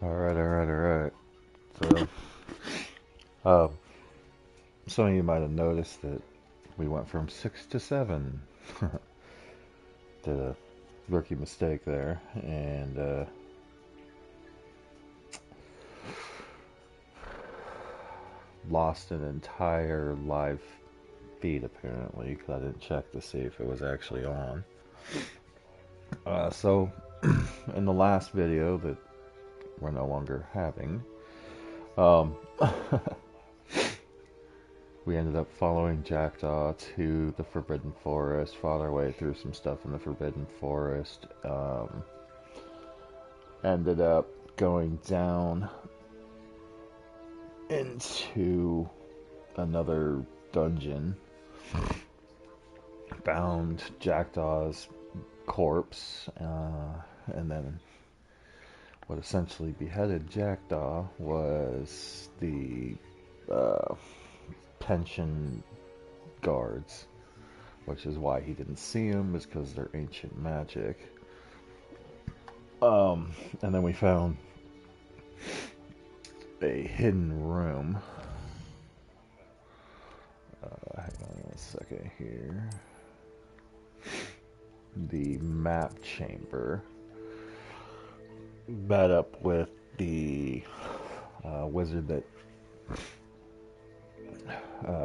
Alright. So, um, some of you might have noticed that we went from 6 to 7. Did a rookie mistake there, and lost an entire live feed apparently, because I didn't check to see if it was actually on. So, in the last video that we're no longer having, um, we ended up following Jackdaw to the Forbidden Forest, fought our way through some stuff in the Forbidden Forest, ended up going down into another dungeon, found Jackdaw's corpse, and then what essentially beheaded Jackdaw was the pension guards, which is why he didn't see them, is because they're ancient magic. And then we found a hidden room. Hang on a second here. The map chamber. Met up with the wizard that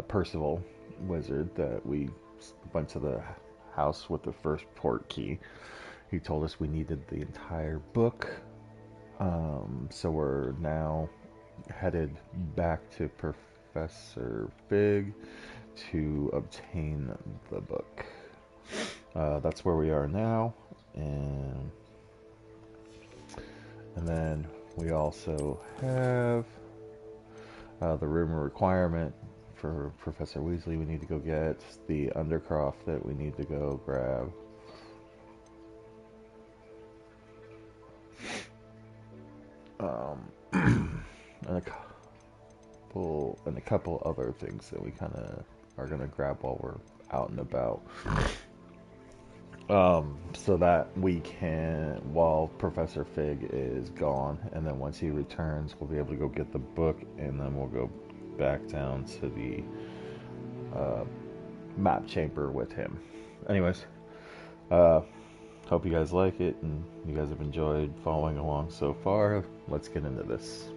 Percival wizard that we went to the house with the first port key. He told us we needed the entire book, so we're now headed back to Professor Fig to obtain the book. That's where we are now, and then we also have the room requirement for Professor Weasley we need to go get, the Undercroft that we need to go grab. And a couple other things that we kind of are going to grab while we're out and about. So that we can, while Professor Fig is gone, and then once he returns, we'll be able to go get the book, and then we'll go back down to the map chamber with him. Anyways, hope you guys like it, and you guys have enjoyed following along so far. Let's get into this.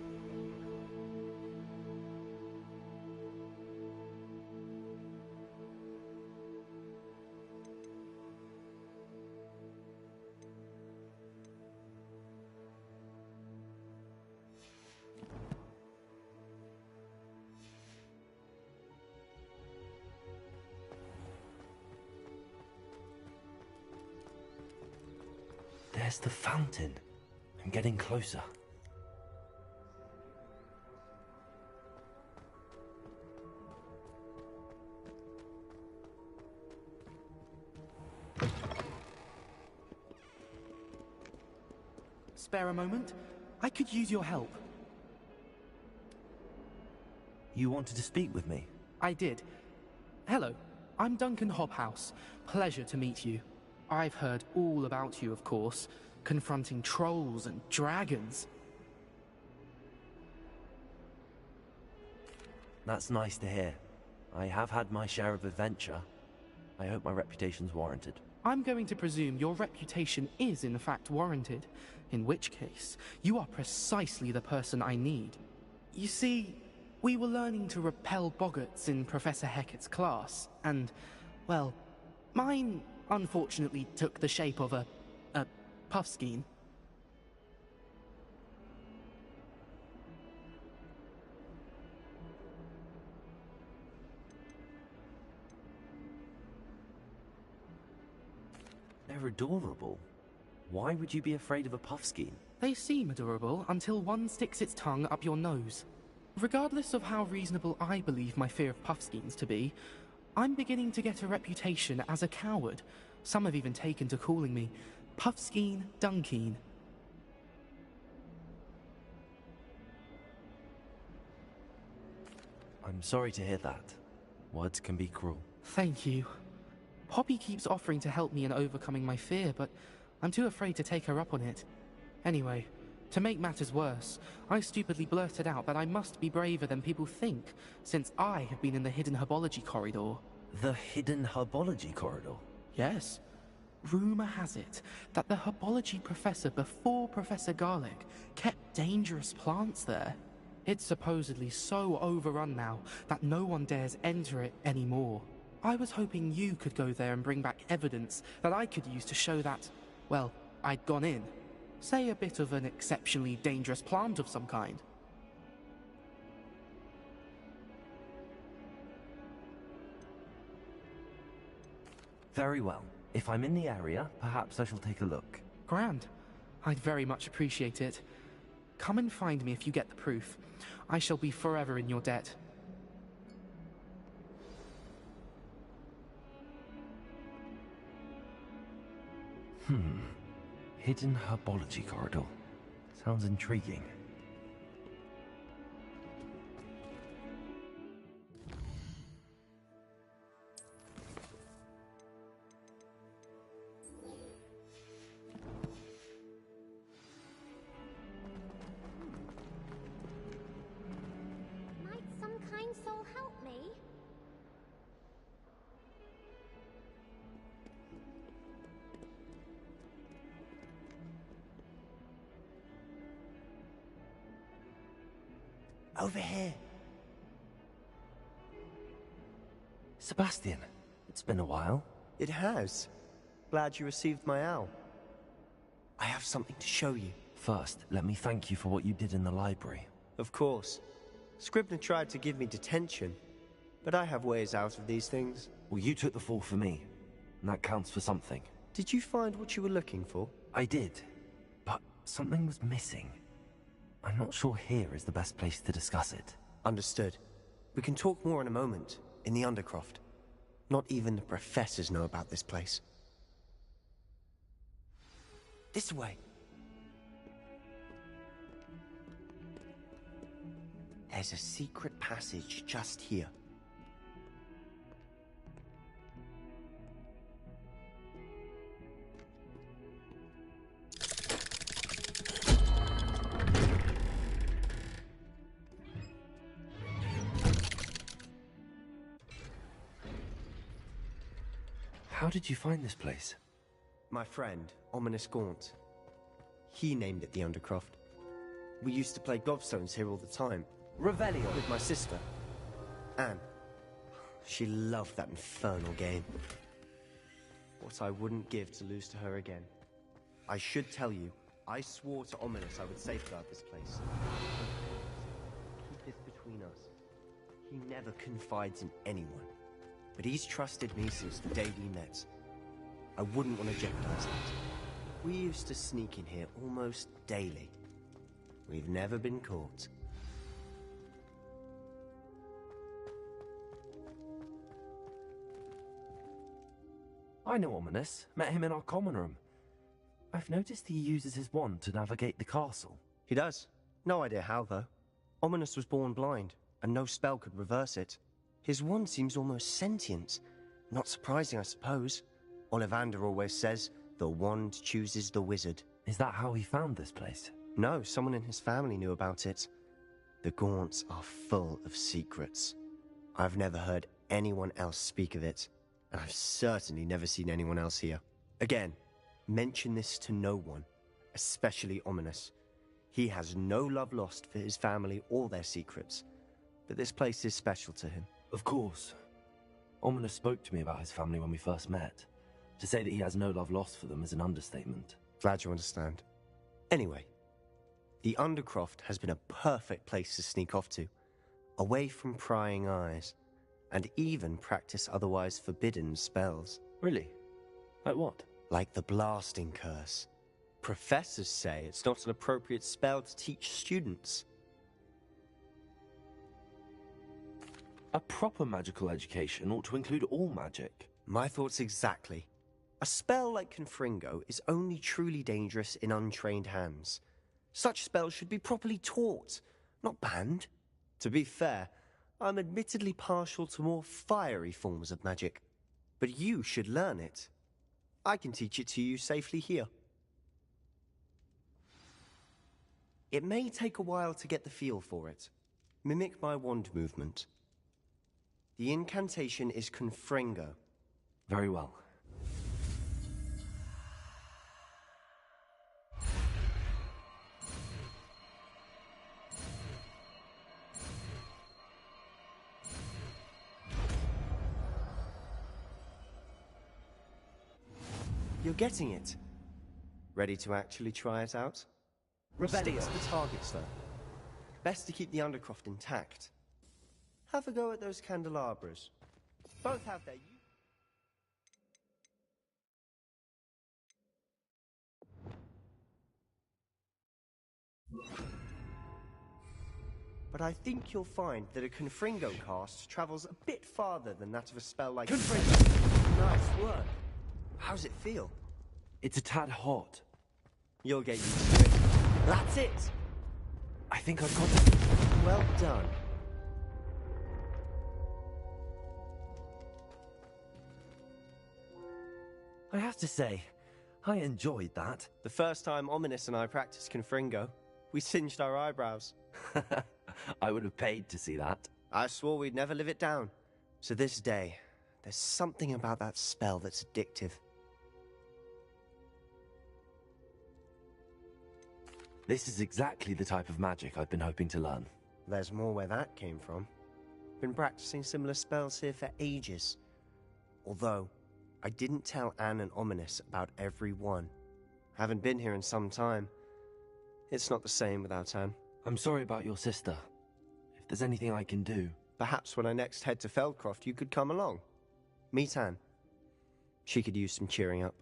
There's the fountain. I'm getting closer. Spare a moment? I could use your help. You wanted to speak with me? I did. Hello, I'm Duncan Hobhouse. Pleasure to meet you. I've heard all about you, of course, confronting trolls and dragons. That's nice to hear. I have had my share of adventure. I hope my reputation's warranted. I'm going to presume your reputation is in fact warranted, in which case, you are precisely the person I need. You see, we were learning to repel boggarts in Professor Hecat's class, and, well, mine unfortunately took the shape of a puffskein. They're adorable. Why would you be afraid of a puffskein? They seem adorable until one sticks its tongue up your nose. Regardless of how reasonable I believe my fear of puffskeins to be, I'm beginning to get a reputation as a coward. Some have even taken to calling me Puffskein Dunkeen. I'm sorry to hear that. Words can be cruel. Thank you. Poppy keeps offering to help me in overcoming my fear, but I'm too afraid to take her up on it. Anyway, To make matters worse, I stupidly blurted out that I must be braver than people think, since I have been in the hidden herbology corridor. The hidden herbology corridor? Yes. Rumor has it that the herbology professor before Professor Garlic kept dangerous plants there. It's supposedly so overrun now that no one dares enter it anymore. I was hoping you could go there and bring back evidence that I could use to show that, well, I'd gone in. Say a bit of an exceptionally dangerous plant of some kind. Very well. If I'm in the area, perhaps I shall take a look. Grand. I'd very much appreciate it. Come and find me if you get the proof. I shall be forever in your debt. Hidden herbology corridor. Sounds intriguing. Might some kind soul help me? Over here. Sebastian, it's been a while. It has. Glad you received my owl. I have something to show you. First, let me thank you for what you did in the library. Of course. Scribner tried to give me detention, but I have ways out of these things. Well, you took the fall for me, and that counts for something. Did you find what you were looking for? I did, but something was missing. I'm not sure here is the best place to discuss it. Understood. We can talk more in a moment, in the Undercroft. Not even the professors know about this place. This way. There's a secret passage just here. How did you find this place? My friend, Ominous Gaunt. He named it the Undercroft. We used to play gobstones here all the time. Revelio. With my sister, Anne. She loved that infernal game. What I wouldn't give to lose to her again. I should tell you, I swore to Ominous I would safeguard this place. Keep this between us. He never confides in anyone. But he's trusted me since the day we met. I wouldn't want to jeopardize that. We used to sneak in here almost daily. We've never been caught. I know Ominous. Met him in our common room. I've noticed he uses his wand to navigate the castle. He does. No idea how, though. Ominous was born blind, and no spell could reverse it. His wand seems almost sentient. Not surprising, I suppose. Ollivander always says, the wand chooses the wizard. Is that how he found this place? No, someone in his family knew about it. The Gaunts are full of secrets. I've never heard anyone else speak of it, and I've certainly never seen anyone else here. Again, mention this to no one, especially Ominous. He has no love lost for his family or their secrets, but this place is special to him. Of course. Ominous spoke to me about his family when we first met. To say that he has no love lost for them is an understatement. Glad you understand. Anyway, the Undercroft has been a perfect place to sneak off to, away from prying eyes, and even practice otherwise forbidden spells. Really? Like what? Like the blasting curse. Professors say it's not an appropriate spell to teach students. A proper magical education ought to include all magic. My thoughts exactly. A spell like Confringo is only truly dangerous in untrained hands. Such spells should be properly taught, not banned. To be fair, I'm admittedly partial to more fiery forms of magic, but you should learn it. I can teach it to you safely here. It may take a while to get the feel for it. Mimic my wand movement. The incantation is Confringo. Very well. You're getting it. Ready to actually try it out? Stick to the targets, though. Best to keep the Undercroft intact. Have a go at those candelabras. Both have their... But I think you'll find that a Confringo cast travels a bit farther than that of a spell like... Confringo! Nice work. How's it feel? It's a tad hot. You'll get used to it. That's it! I think I've got it. Well done. I have to say, I enjoyed that. The first time Ominous and I practiced Confringo, we singed our eyebrows. I would have paid to see that. I swore we'd never live it down. So this day, there's something about that spell that's addictive. This is exactly the type of magic I've been hoping to learn. There's more where that came from. Been practicing similar spells here for ages. Although, I didn't tell Anne and Ominous about every one. Haven't been here in some time. It's not the same without Anne. I'm sorry about your sister. If there's anything I can do... Perhaps when I next head to Feldcroft, you could come along. Meet Anne. She could use some cheering up.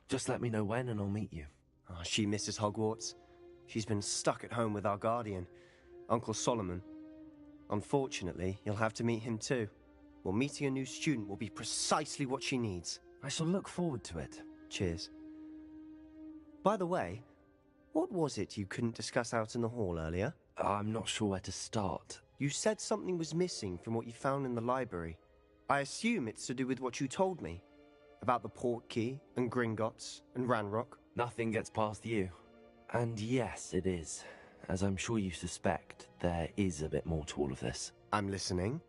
Just let me know when and I'll meet you. Oh, she misses Hogwarts. She's been stuck at home with our guardian, Uncle Solomon. Unfortunately, you'll have to meet him too. Well, meeting a new student will be precisely what she needs. I shall look forward to it. Cheers. By the way, what was it you couldn't discuss out in the hall earlier? I'm not sure where to start. You said something was missing from what you found in the library. I assume it's to do with what you told me. About the Portkey, and Gringotts, and Ranrock. Nothing gets past you. And yes, it is. As I'm sure you suspect, there is a bit more to all of this. I'm listening.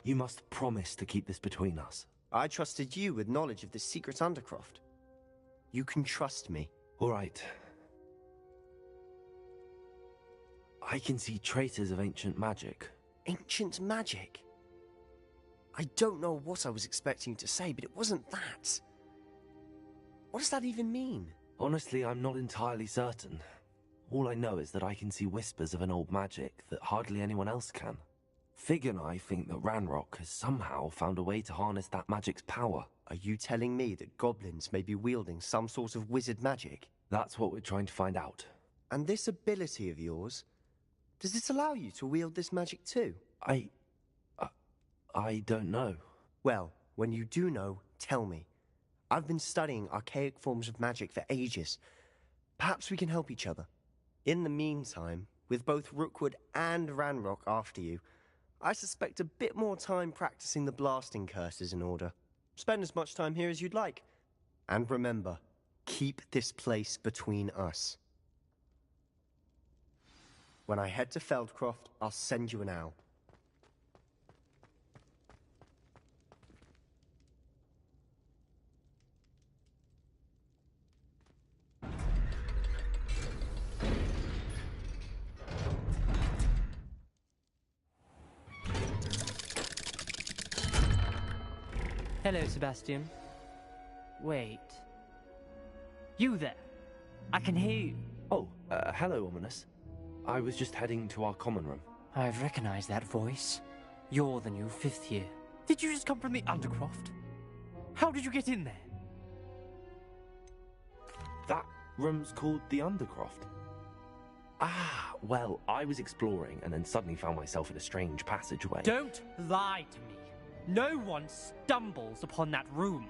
You must promise to keep this between us. I trusted you with knowledge of the secret Undercroft. You can trust me. All right. I can see traces of ancient magic. Ancient magic? I don't know what I was expecting you to say, but it wasn't that. What does that even mean? Honestly, I'm not entirely certain. All I know is that I can see whispers of an old magic that hardly anyone else can. Fig and I think that Ranrock has somehow found a way to harness that magic's power. Are you telling me that goblins may be wielding some sort of wizard magic? That's what we're trying to find out. And this ability of yours, does it allow you to wield this magic too? I don't know. Well, when you do know, tell me. I've been studying archaic forms of magic for ages. Perhaps we can help each other. In the meantime, with both Rookwood and Ranrock after you, I suspect a bit more time practicing the blasting curse is in order. Spend as much time here as you'd like. And remember, keep this place between us. When I head to Feldcroft, I'll send you an owl. Hello, Sebastian. Wait. You there? I can hear you. Oh, hello, Ominous. I was just heading to our common room. I've recognized that voice. You're the new 5th year. Did you just come from the Undercroft? How did you get in there? That room's called the Undercroft. Ah, well, I was exploring and then suddenly found myself in a strange passageway. Don't lie to me. No one stumbles upon that room.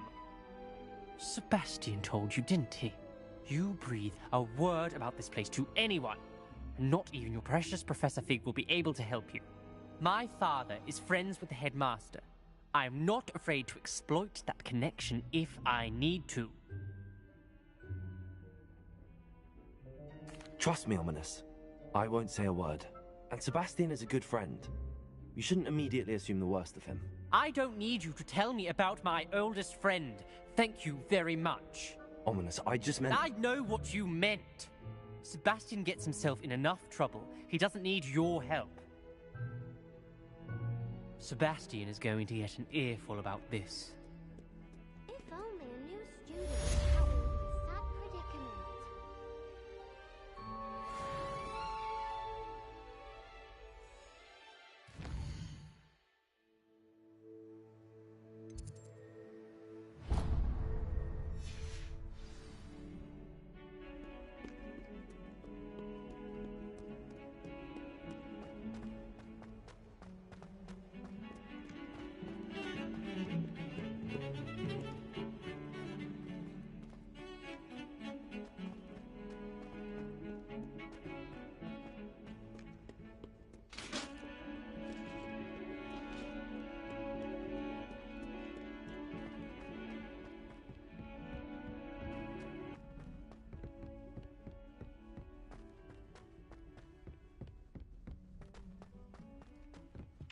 Sebastian told you, didn't he? You breathe a word about this place to anyone, and not even your precious Professor Fig will be able to help you. My father is friends with the headmaster. I am not afraid to exploit that connection if I need to. Trust me, Ominous. I won't say a word. And Sebastian is a good friend. You shouldn't immediately assume the worst of him. I don't need you to tell me about my oldest friend. Thank you very much. Ominous, I just meant... I know what you meant. Sebastian gets himself in enough trouble. He doesn't need your help. Sebastian is going to get an earful about this. If only a new student could help me with this sad predicament.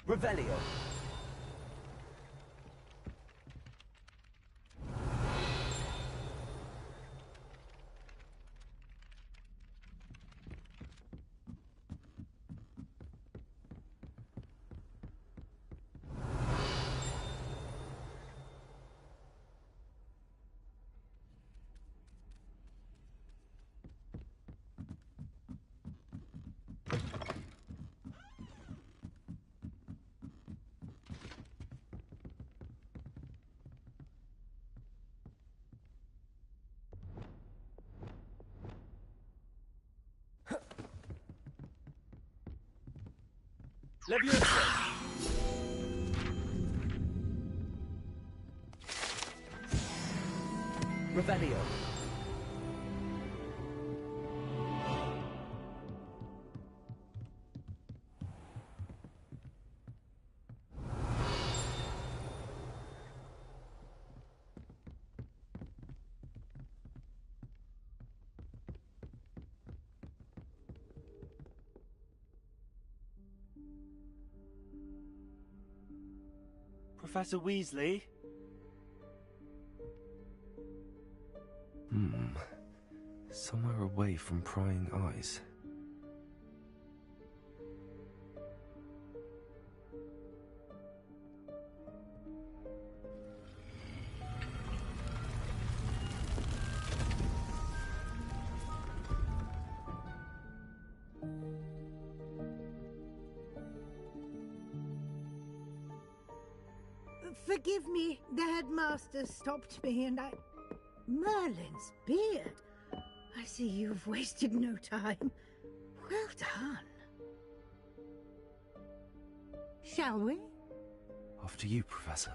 Revelio. Leviosa! Revelio. Professor Weasley? Somewhere away from prying eyes. Forgive me, the headmaster stopped me and I... Merlin's beard. I see you've wasted no time. Well done. Shall we? After you, Professor.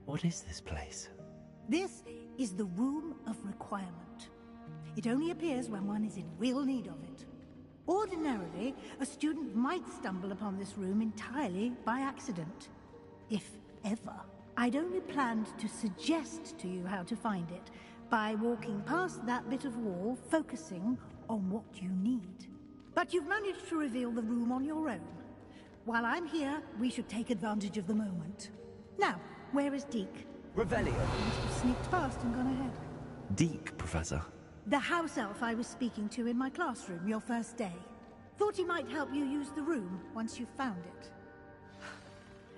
What is this place? This is the Room of Requirement. It only appears when one is in real need of it. Ordinarily, a student might stumble upon this room entirely by accident. If ever. I'd only planned to suggest to you how to find it by walking past that bit of wall, focusing on what you need. But you've managed to reveal the room on your own. While I'm here, we should take advantage of the moment. Now, where is Deke? Revelio. He must have sneaked past and gone ahead. Deke, Professor. The house elf I was speaking to in my classroom your first day. Thought he might help you use the room once you've found it.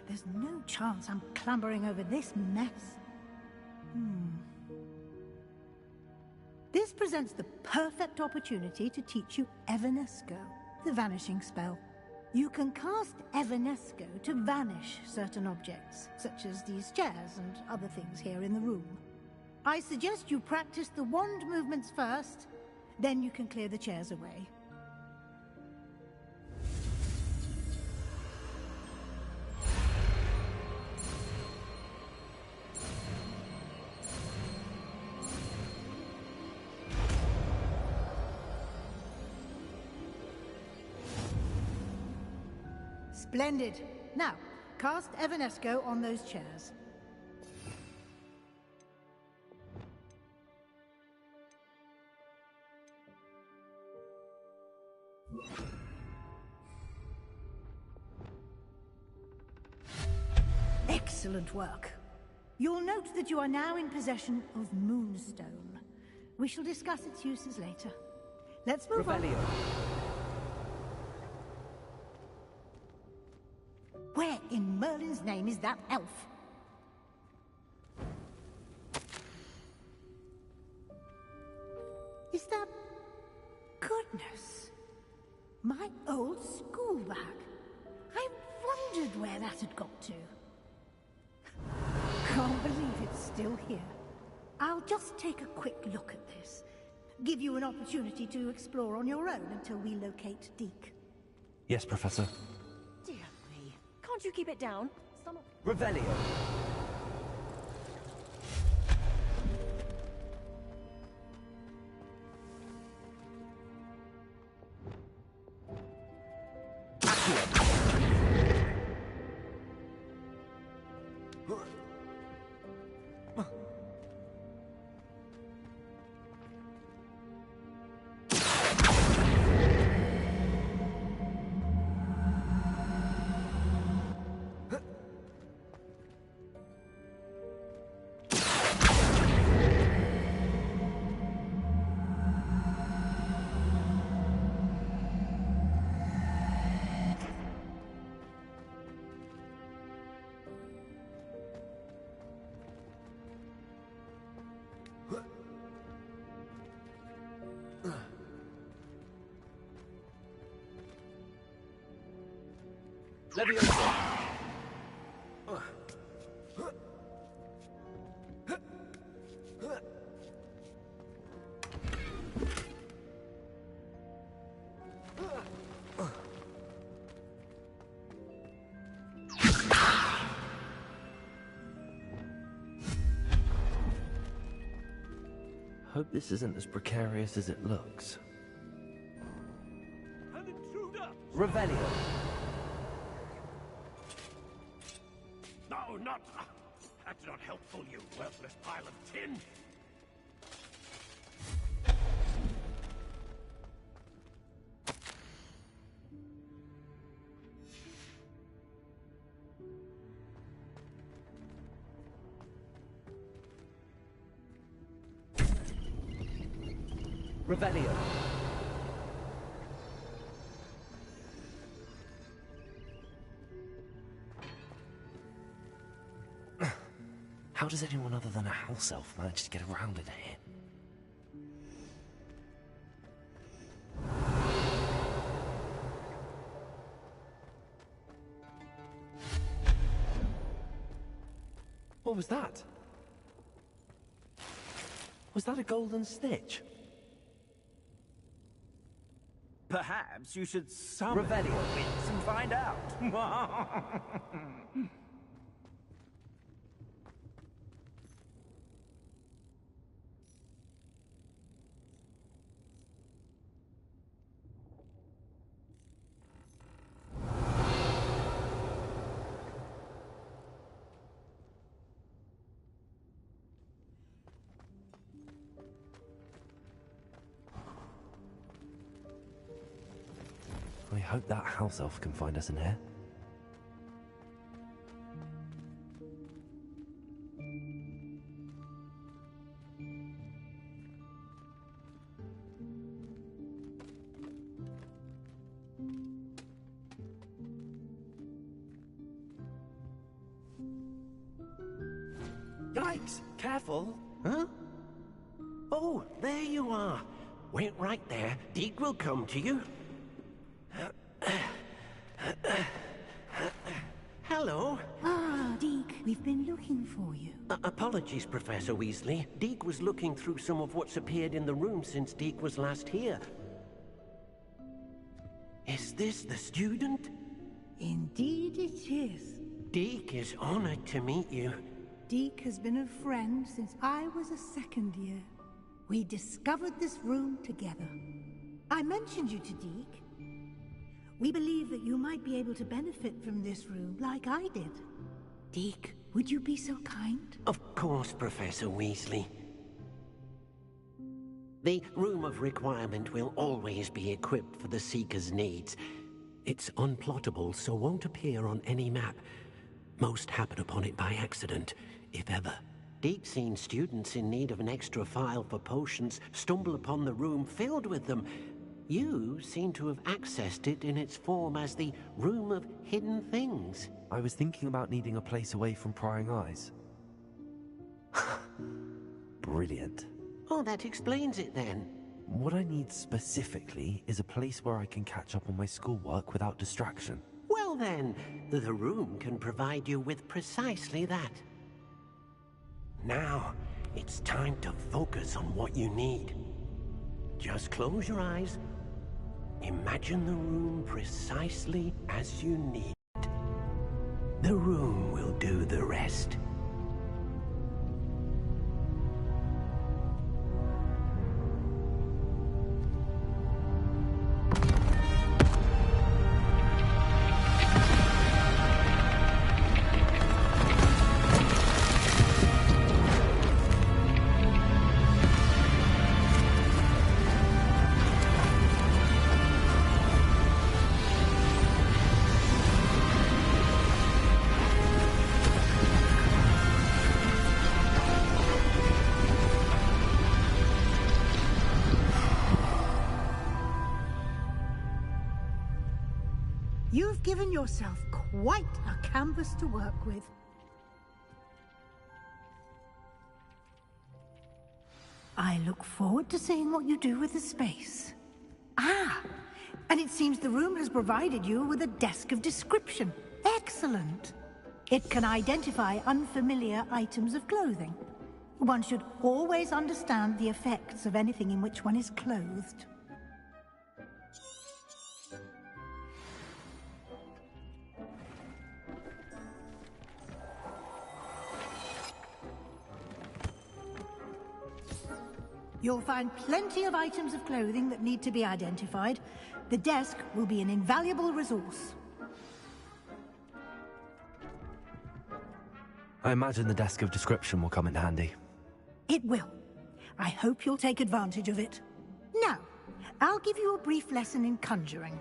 There's no chance I'm clambering over this mess. This presents the perfect opportunity to teach you Evanesco, the vanishing spell. You can cast Evanesco to vanish certain objects, such as these chairs and other things here in the room. I suggest you practice the wand movements first, then you can clear the chairs away. Splendid. Now, cast Evanesco on those chairs. Excellent work. You'll note that you are now in possession of Moonstone. We shall discuss its uses later. Let's move on. Where in Merlin's name is that elf? Is that... Goodness. My old school bag. I wondered where that had got to. Can't believe it's still here. I'll just take a quick look at this. Give you an opportunity to explore on your own until we locate Deke. Yes, Professor. Dear me. Can't you keep it down? Revelio. Hope this isn't as precarious as it looks. An intruder! Revelio. No, not... That's not helpful, you worthless pile of tin! Revelio. How does anyone other than a house elf manage to get around in here? What was that? Was that a golden snitch? Perhaps you should summon Revelio. your wits and find out. I hope that house elf can find us in here. Yikes! Careful! Huh? Oh, there you are. Wait right there. Deke will come to you. Hello. Ah, Deke, we've been looking for you. Apologies, Professor Weasley. Deke was looking through some of what's appeared in the room since Deke was last here. Is this the student? Indeed it is. Deke is honored to meet you. Deke has been a friend since I was a second year. We discovered this room together. I mentioned you to Deke. We believe that you might be able to benefit from this room like I did. Deke, would you be so kind? Of course, Professor Weasley. The Room of Requirement will always be equipped for the Seeker's needs. It's unplottable, so won't appear on any map. Most happen upon it by accident, if ever. Deke's seen students in need of an extra file for potions stumble upon the room filled with them. You seem to have accessed it in its form as the Room of Hidden Things. I was thinking about needing a place away from prying eyes. Brilliant. Oh, that explains it then. What I need specifically is a place where I can catch up on my schoolwork without distraction. Well then, the room can provide you with precisely that. Now, it's time to focus on what you need. Just close your eyes. Imagine the room precisely as you need it. The room will do the rest. You've given yourself quite a canvas to work with. I look forward to seeing what you do with the space. Ah, and it seems the room has provided you with a desk of description. Excellent. It can identify unfamiliar items of clothing. One should always understand the effects of anything in which one is clothed. You'll find plenty of items of clothing that need to be identified. The desk will be an invaluable resource. I imagine the desk of description will come in handy. It will. I hope you'll take advantage of it. Now, I'll give you a brief lesson in conjuring.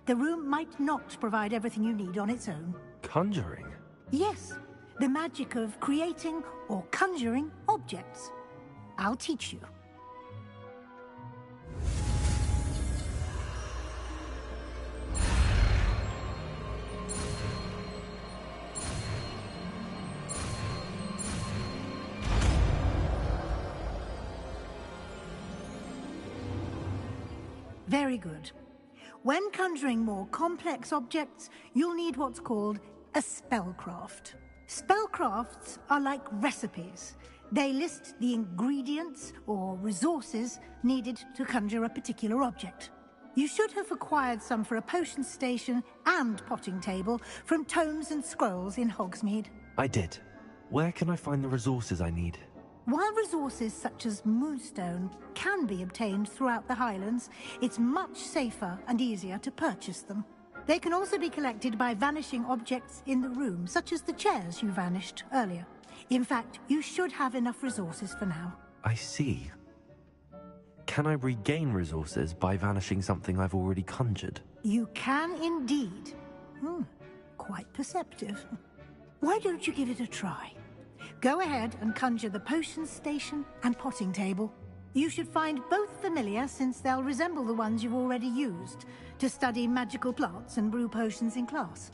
The room might not provide everything you need on its own. Conjuring? Yes, the magic of creating or conjuring objects. I'll teach you. Very good. When conjuring more complex objects, you'll need what's called a spellcraft. Spellcrafts are like recipes. They list the ingredients or resources needed to conjure a particular object. You should have acquired some for a potion station and potting table from tomes and scrolls in Hogsmeade. I did. Where can I find the resources I need? While resources such as moonstone can be obtained throughout the Highlands, it's much safer and easier to purchase them. They can also be collected by vanishing objects in the room, such as the chairs you vanished earlier. In fact, you should have enough resources for now. I see. Can I regain resources by vanishing something I've already conjured? You can indeed. Quite perceptive. Why don't you give it a try? Go ahead and conjure the potion station and potting table. You should find both familiar, since they'll resemble the ones you've already used to study magical plants and brew potions in class.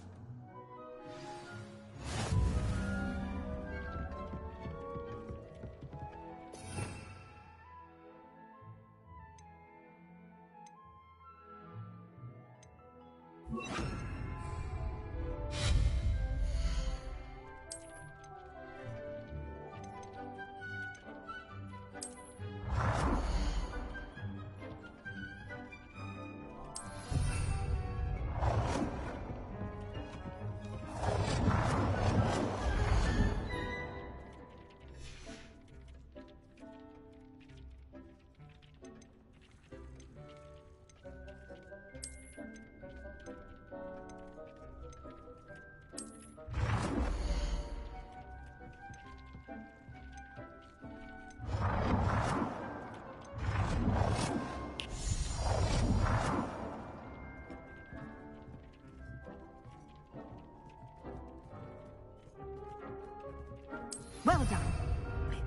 Well done.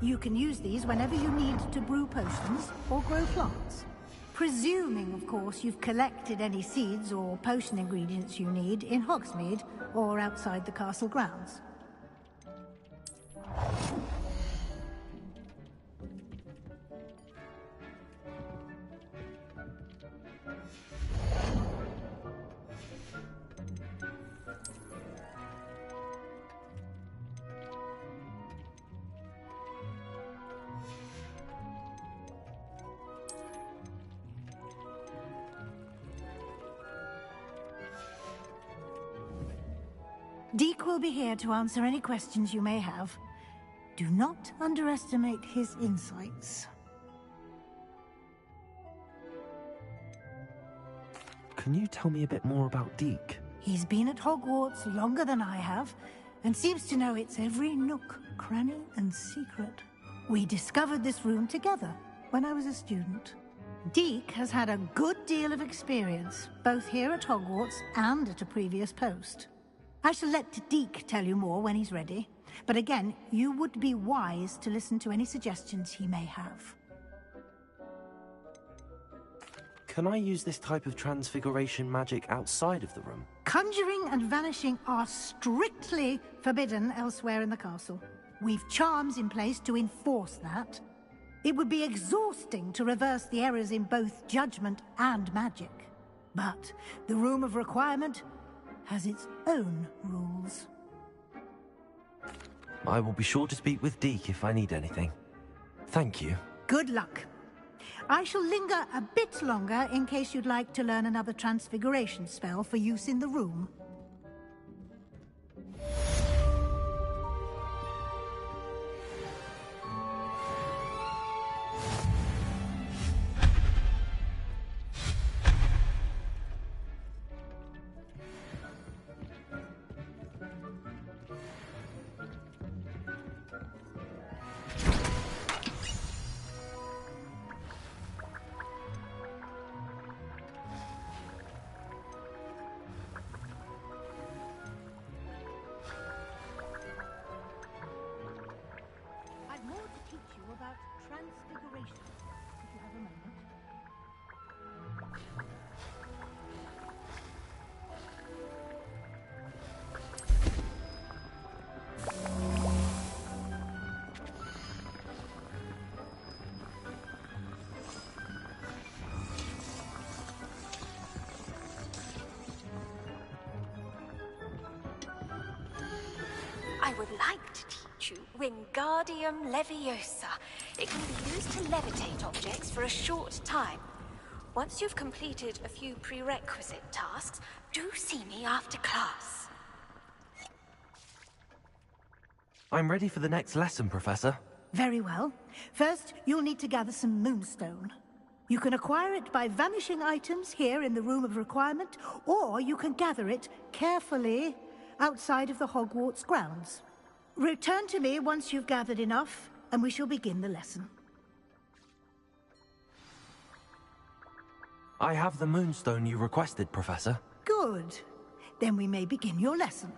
You can use these whenever you need to brew potions or grow plants. Presuming, of course, you've collected any seeds or potion ingredients you need in Hogsmeade or outside the castle grounds. Deke will be here to answer any questions you may have. Do not underestimate his insights. Can you tell me a bit more about Deke? He's been at Hogwarts longer than I have, and seems to know its every nook, cranny, and secret. We discovered this room together when I was a student. Deke has had a good deal of experience, both here at Hogwarts and at a previous post. I shall let Deke tell you more when he's ready, but again, you would be wise to listen to any suggestions he may have. Can I use this type of transfiguration magic outside of the room? Conjuring and vanishing are strictly forbidden elsewhere in the castle. We've charms in place to enforce that. It would be exhausting to reverse the errors in both judgment and magic. But the Room of Requirement has its own rules. I will be sure to speak with Deke if I need anything. Thank you. Good luck. I shall linger a bit longer in case you'd like to learn another transfiguration spell for use in the room. About transfiguration, if you have a moment. I would like to teach you Wingardium Leviosa. It can be used to levitate objects for a short time. Once you've completed a few prerequisite tasks, do see me after class. I'm ready for the next lesson, Professor. Very well. First, you'll need to gather some moonstone. You can acquire it by vanishing items here in the Room of Requirement, or you can gather it carefully outside of the Hogwarts grounds. Return to me once you've gathered enough, and we shall begin the lesson. I have the moonstone you requested, Professor. Good. Then we may begin your lesson.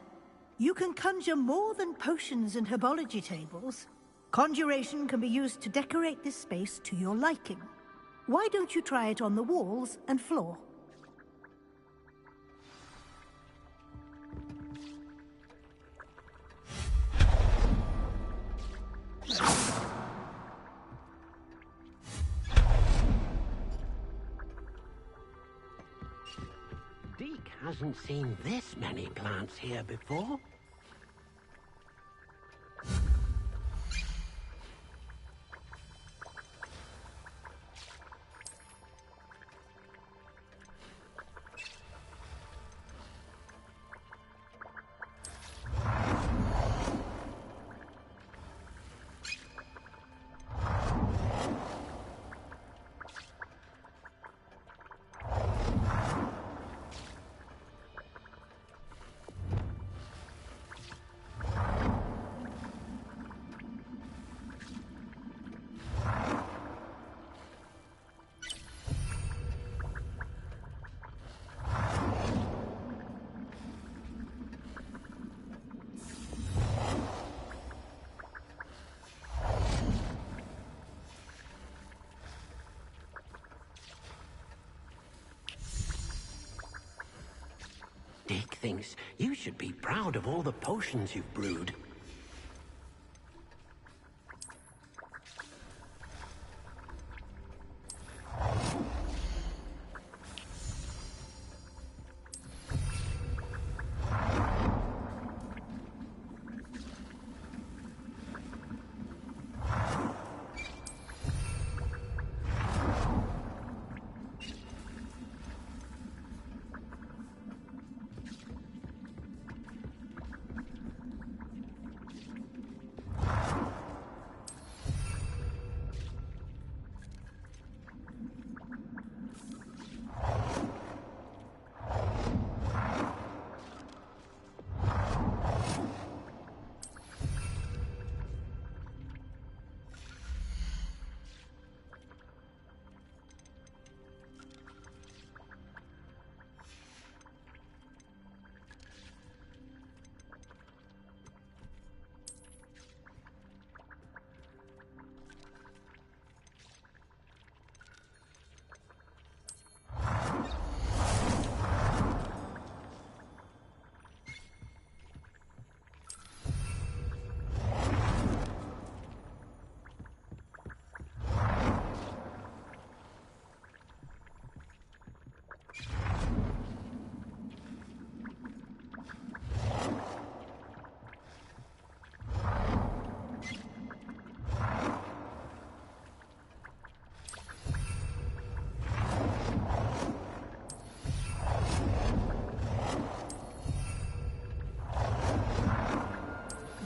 You can conjure more than potions and herbology tables. Conjuration can be used to decorate this space to your liking. Why don't you try it on the walls and floor? Deke hasn't seen this many plants here before. things. You should be proud of all the potions you've brewed.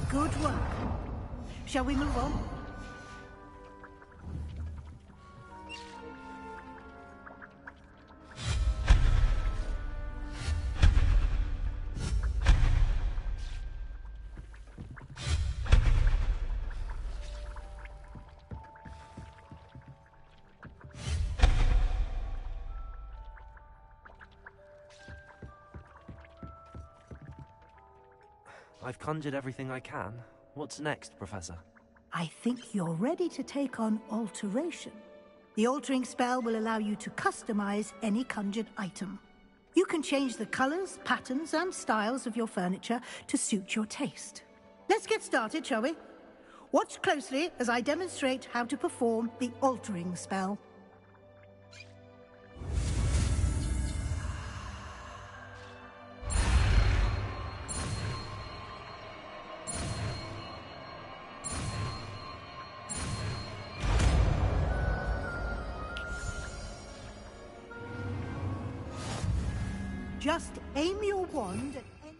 Good work. Shall we move on? I've conjured everything I can. What's next, Professor? I think you're ready to take on alteration. The altering spell will allow you to customize any conjured item. You can change the colors, patterns, and styles of your furniture to suit your taste. Let's get started, shall we? Watch closely as I demonstrate how to perform the altering spell. Just aim your wand at any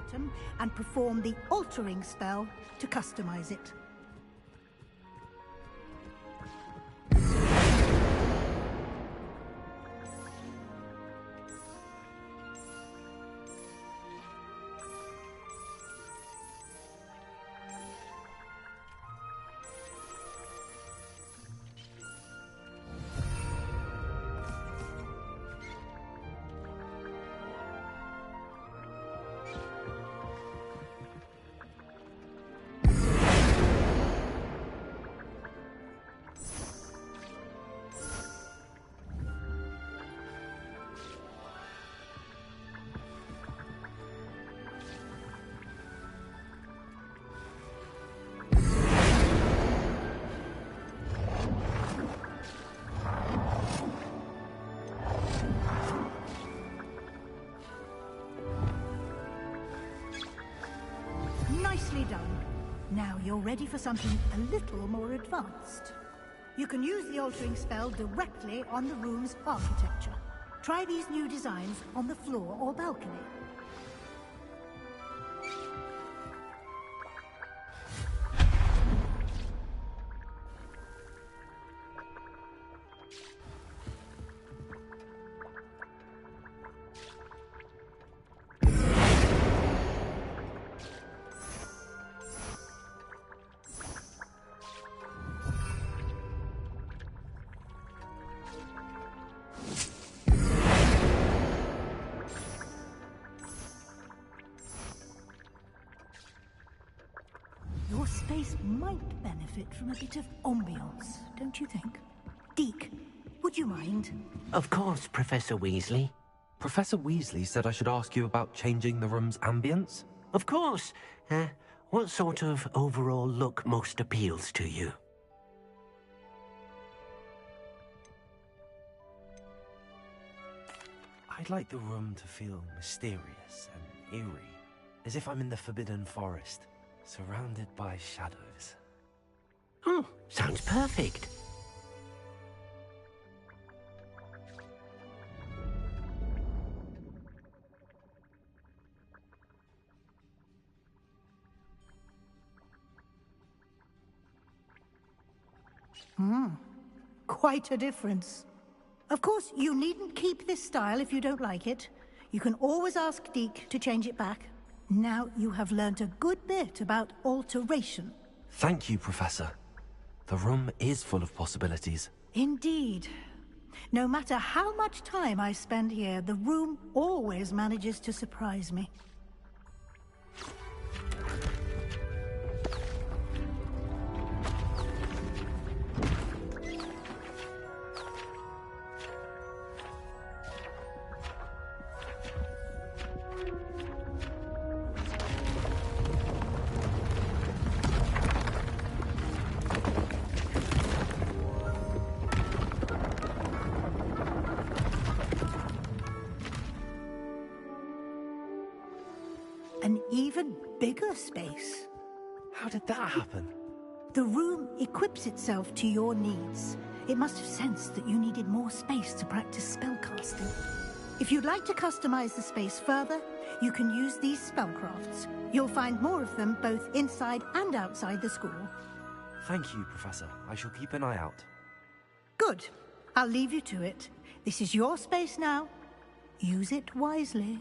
item and perform the altering spell to customize it. Nicely done. Now you're ready for something a little more advanced. You can use the altering spell directly on the room's architecture. Try these new designs on the floor or balcony. Your space might benefit from a bit of ambiance, don't you think? Deke, would Would you mind? Of course, Professor Weasley. Professor Weasley said I should ask you about changing the room's ambience? Of course. What sort of overall look most appeals to you? I'd like the room to feel mysterious and eerie, as if I'm in the Forbidden Forest, surrounded by shadows. Oh, sounds perfect. Quite a difference. Of course, you needn't keep this style if you don't like it. You can always ask Deke to change it back. Now you have learnt a good bit about alteration. Thank you, Professor. The room is full of possibilities. Indeed. No matter how much time I spend here, the room always manages to surprise me. An even bigger space. How did that happen? The room equips itself to your needs. It must have sensed that you needed more space to practice spellcasting. If you'd like to customize the space further, you can use these spellcrafts. You'll find more of them both inside and outside the school. Thank you, Professor. I shall keep an eye out. Good. I'll leave you to it. This is your space now. Use it wisely.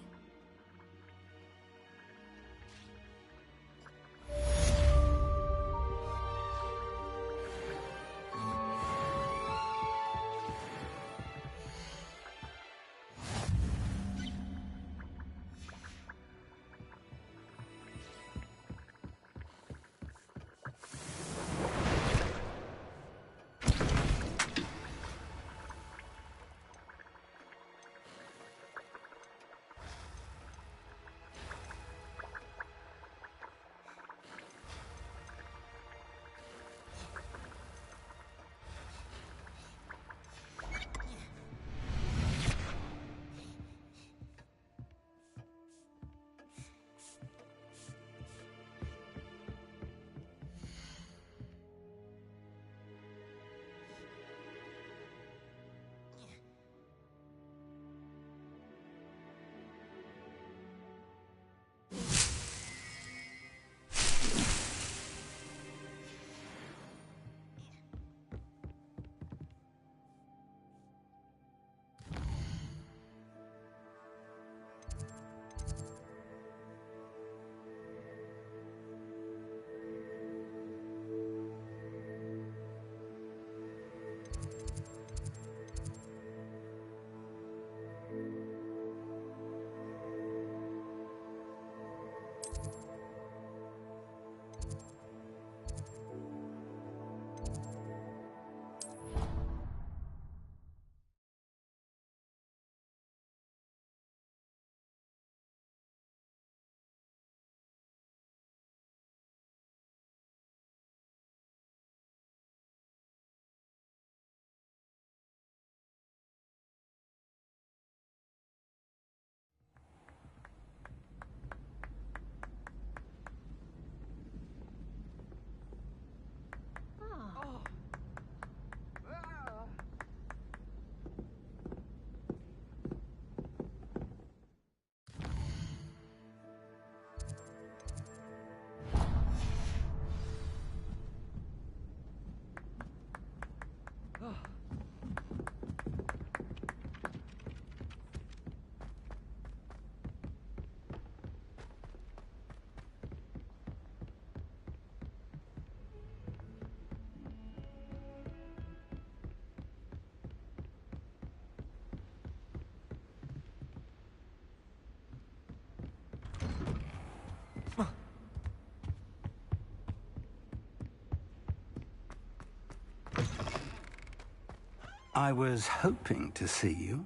I was hoping to see you.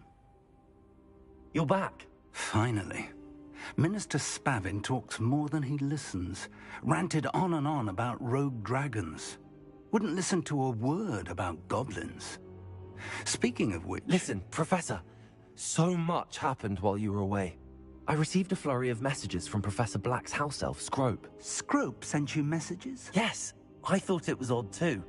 You're back. Finally. Minister Spavin talks more than he listens. Ranted on and on about rogue dragons. Wouldn't listen to a word about goblins. Speaking of which... Listen, Professor. So much happened while you were away. I received a flurry of messages from Professor Black's house elf, Scrope. Scrope sent you messages? Yes. I thought it was odd too.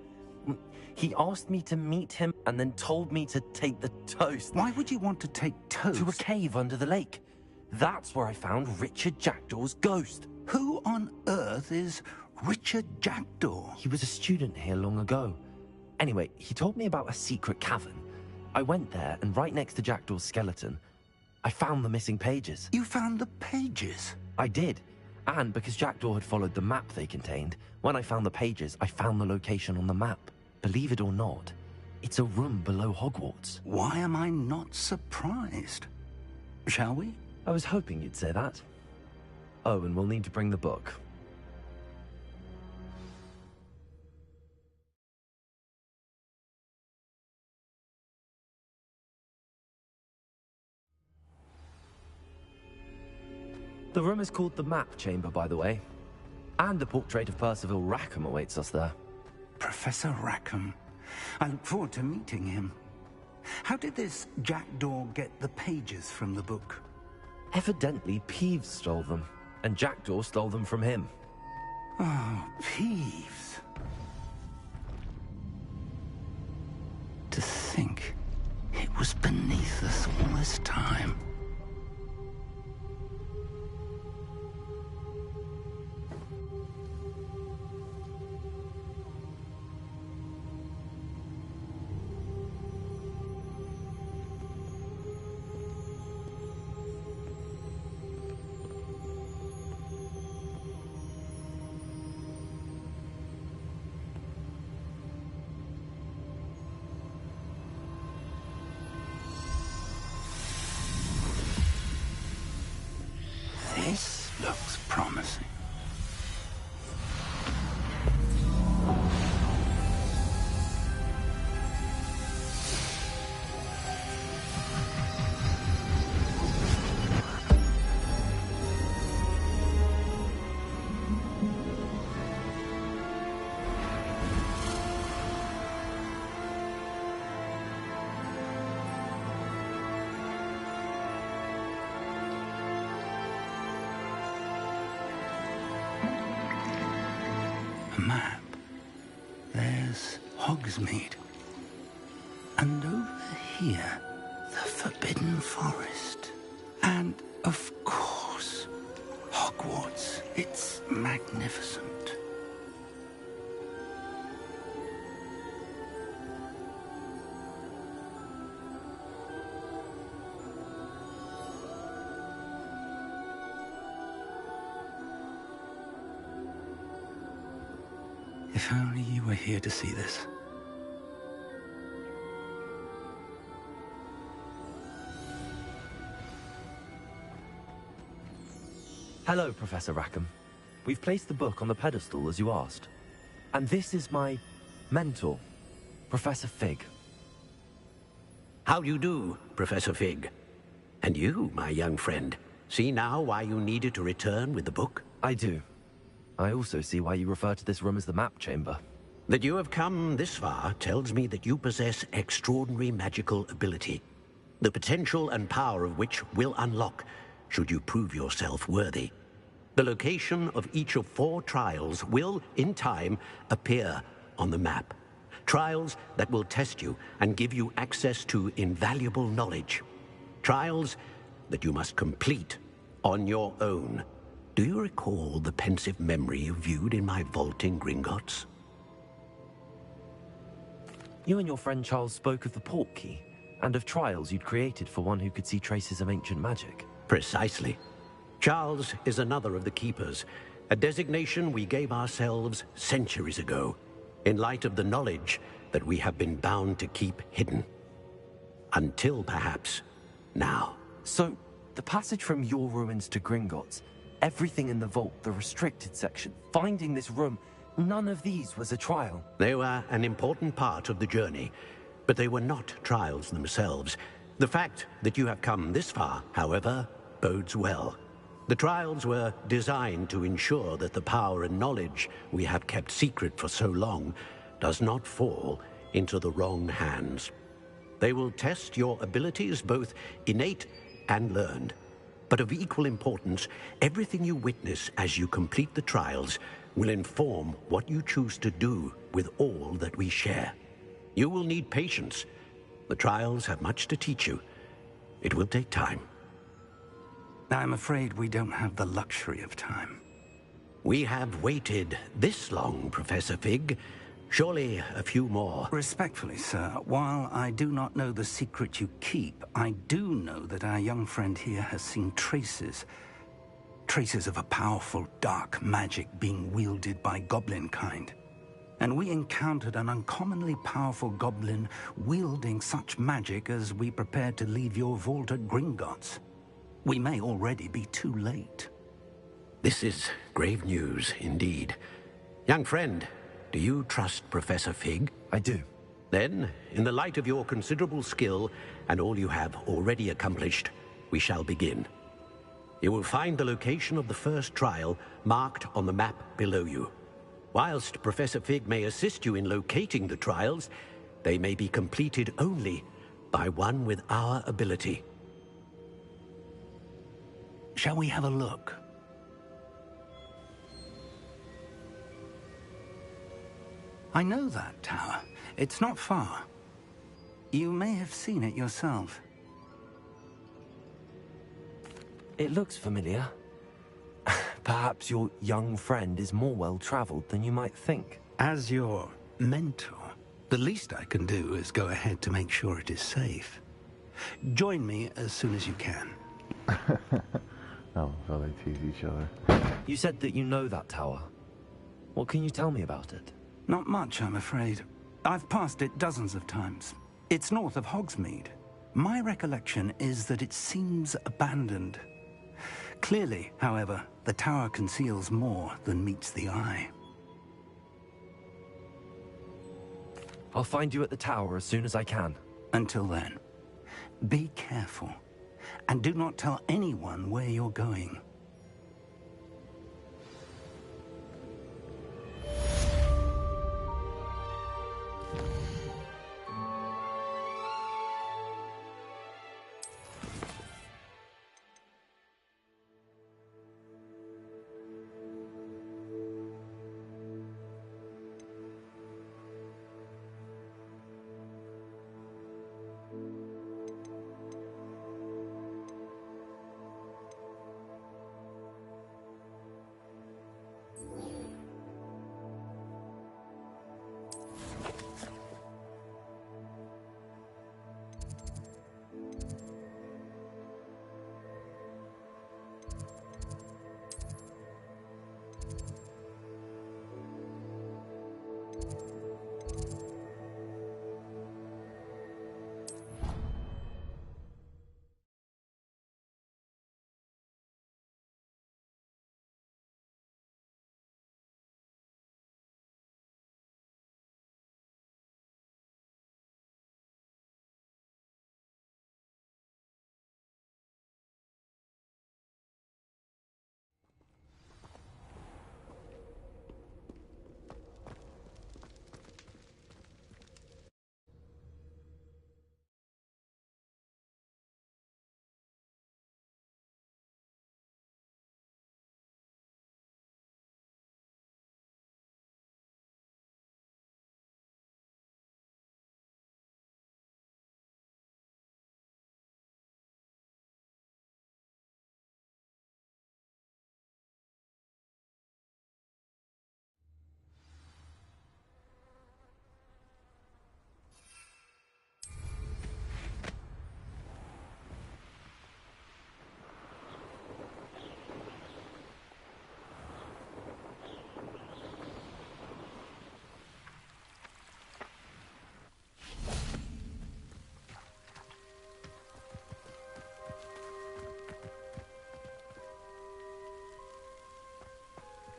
He asked me to meet him and then told me to take the toast. Why would you want to take toast? To a cave under the lake. That's where I found Richard Jackdaw's ghost. Who on earth is Richard Jackdaw? He was a student here long ago. Anyway, he told me about a secret cavern. I went there, and right next to Jackdaw's skeleton, I found the missing pages. You found the pages? I did. And because Jackdaw had followed the map they contained, when I found the pages, I found the location on the map. Believe it or not, it's a room below Hogwarts. Why am I not surprised? Shall we? I was hoping you'd say that. Oh, and we'll need to bring the book. The room is called the Map Chamber, by the way. And a portrait of Percival Rackham awaits us there. Professor Rackham. I look forward to meeting him. How did this Jackdaw get the pages from the book? Evidently, Peeves stole them, and Jackdaw stole them from him. Oh, Peeves. To think it was beneath us all this time. This looks promising. Map. There's Hogsmeade. And over here, the Forbidden Forest. And, of course, Hogwarts. It's magnificent. If only you were here to see this. Hello, Professor Rackham. We've placed the book on the pedestal, as you asked. And this is my mentor, Professor Fig. How do you do, Professor Fig? And you, my young friend, see now why you needed to return with the book? I do. I also see why you refer to this room as the Map Chamber. That you have come this far tells me that you possess extraordinary magical ability, the potential and power of which will unlock should you prove yourself worthy. The location of each of 4 trials will, in time, appear on the map. Trials that will test you and give you access to invaluable knowledge. Trials that you must complete on your own. Do you recall the pensive memory you viewed in my vault in Gringotts? You and your friend Charles spoke of the portkey, and of trials you'd created for one who could see traces of ancient magic. Precisely. Charles is another of the Keepers, a designation we gave ourselves centuries ago, in light of the knowledge that we have been bound to keep hidden. Until, perhaps, now. So, the passage from your ruins to Gringotts, everything in the vault, the restricted section, finding this room, none of these was a trial. They were an important part of the journey, But they were not trials themselves. The fact that you have come this far, however, bodes well. The trials were designed to ensure that the power and knowledge we have kept secret for so long does not fall into the wrong hands. They will test your abilities, both innate and learned. But of equal importance, everything you witness as you complete the trials will inform what you choose to do with all that we share. You will need patience. The trials have much to teach you. It will take time. I'm afraid we don't have the luxury of time. We have waited this long, Professor Fig. Surely a few more. Respectfully, sir, while I do not know the secret you keep, I do know that our young friend here has seen traces of a powerful dark magic being wielded by goblin kind. And we encountered an uncommonly powerful goblin wielding such magic as we prepared to leave your vault at Gringotts. We may already be too late. This is grave news indeed. Young friend, do you trust Professor Fig? I do. Then, in the light of your considerable skill and all you have already accomplished, we shall begin. You will find the location of the first trial marked on the map below you. Whilst Professor Fig may assist you in locating the trials, they may be completed only by one with our ability. Shall we have a look? I know that tower. It's not far. You may have seen it yourself. It looks familiar. Perhaps your young friend is more well-traveled than you might think. As your mentor, the least I can do is go ahead to make sure it is safe. Join me as soon as you can. Oh, so they tease each other. You said that you know that tower. What can you tell me about it? Not much, I'm afraid. I've passed it dozens of times. It's north of Hogsmeade. My recollection is that it seems abandoned. Clearly, however, the tower conceals more than meets the eye. I'll find you at the tower as soon as I can. Until then, be careful. And do not tell anyone where you're going.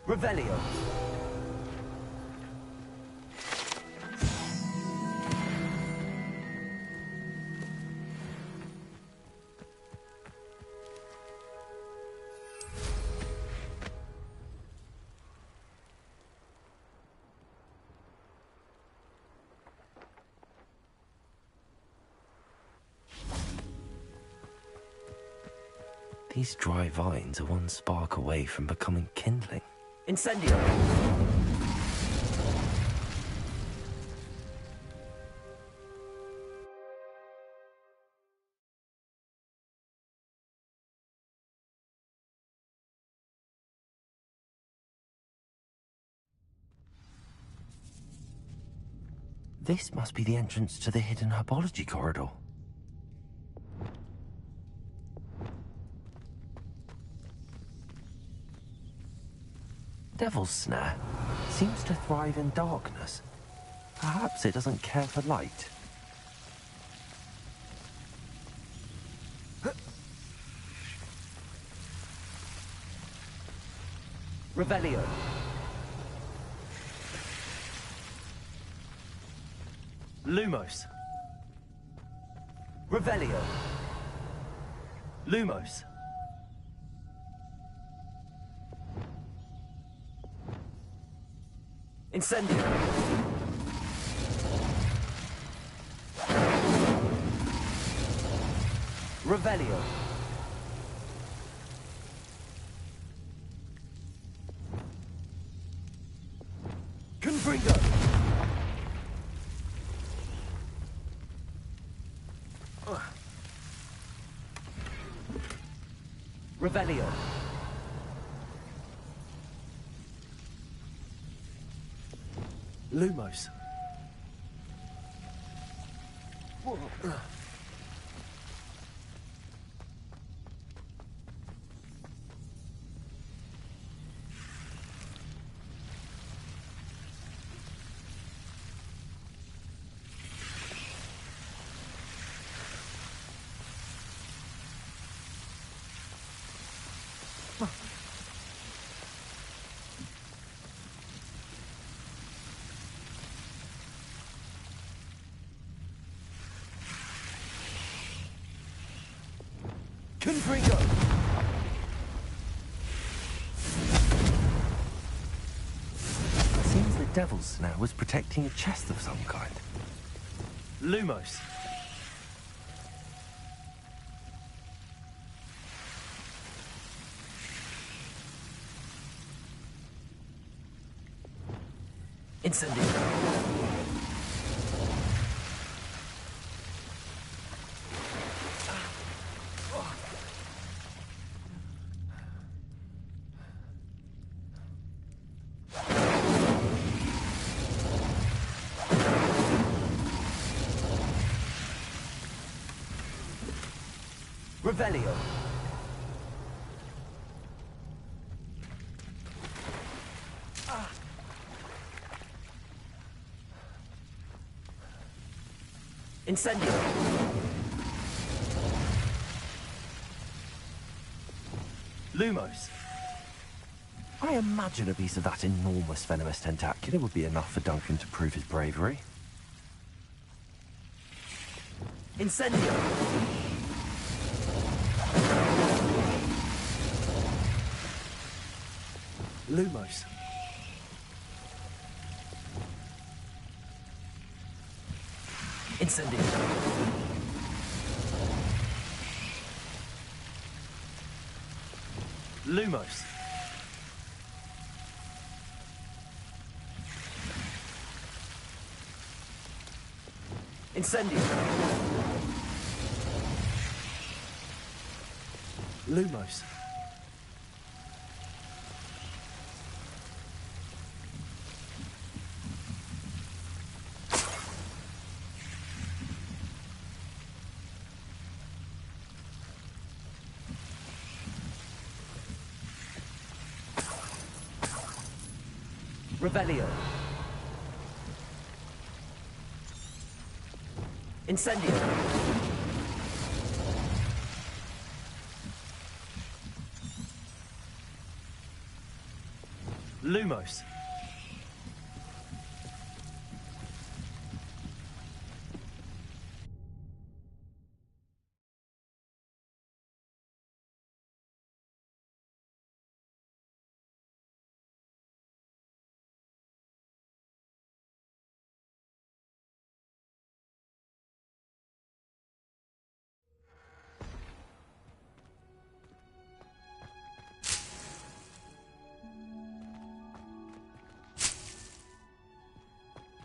Revelio. These dry vines are one spark away from becoming kindling. Incendio! This must be the entrance to the hidden herbology corridor. Devil's Snare seems to thrive in darkness. Perhaps it doesn't care for light. Revelio. Lumos. Revelio. Lumos. Incendio. Revelio. Confringo. Revelio. Lumos. Confringo. Seems the Devil's Snare was protecting a chest of some kind. Lumos. Incendio. Revelio. Incendio. Lumos. I imagine a piece of that enormous venomous tentacula would be enough for Duncan to prove his bravery. Incendio. Lumos. Incendio. Lumos. Incendio. Lumos. Revelio. Incendio. Lumos.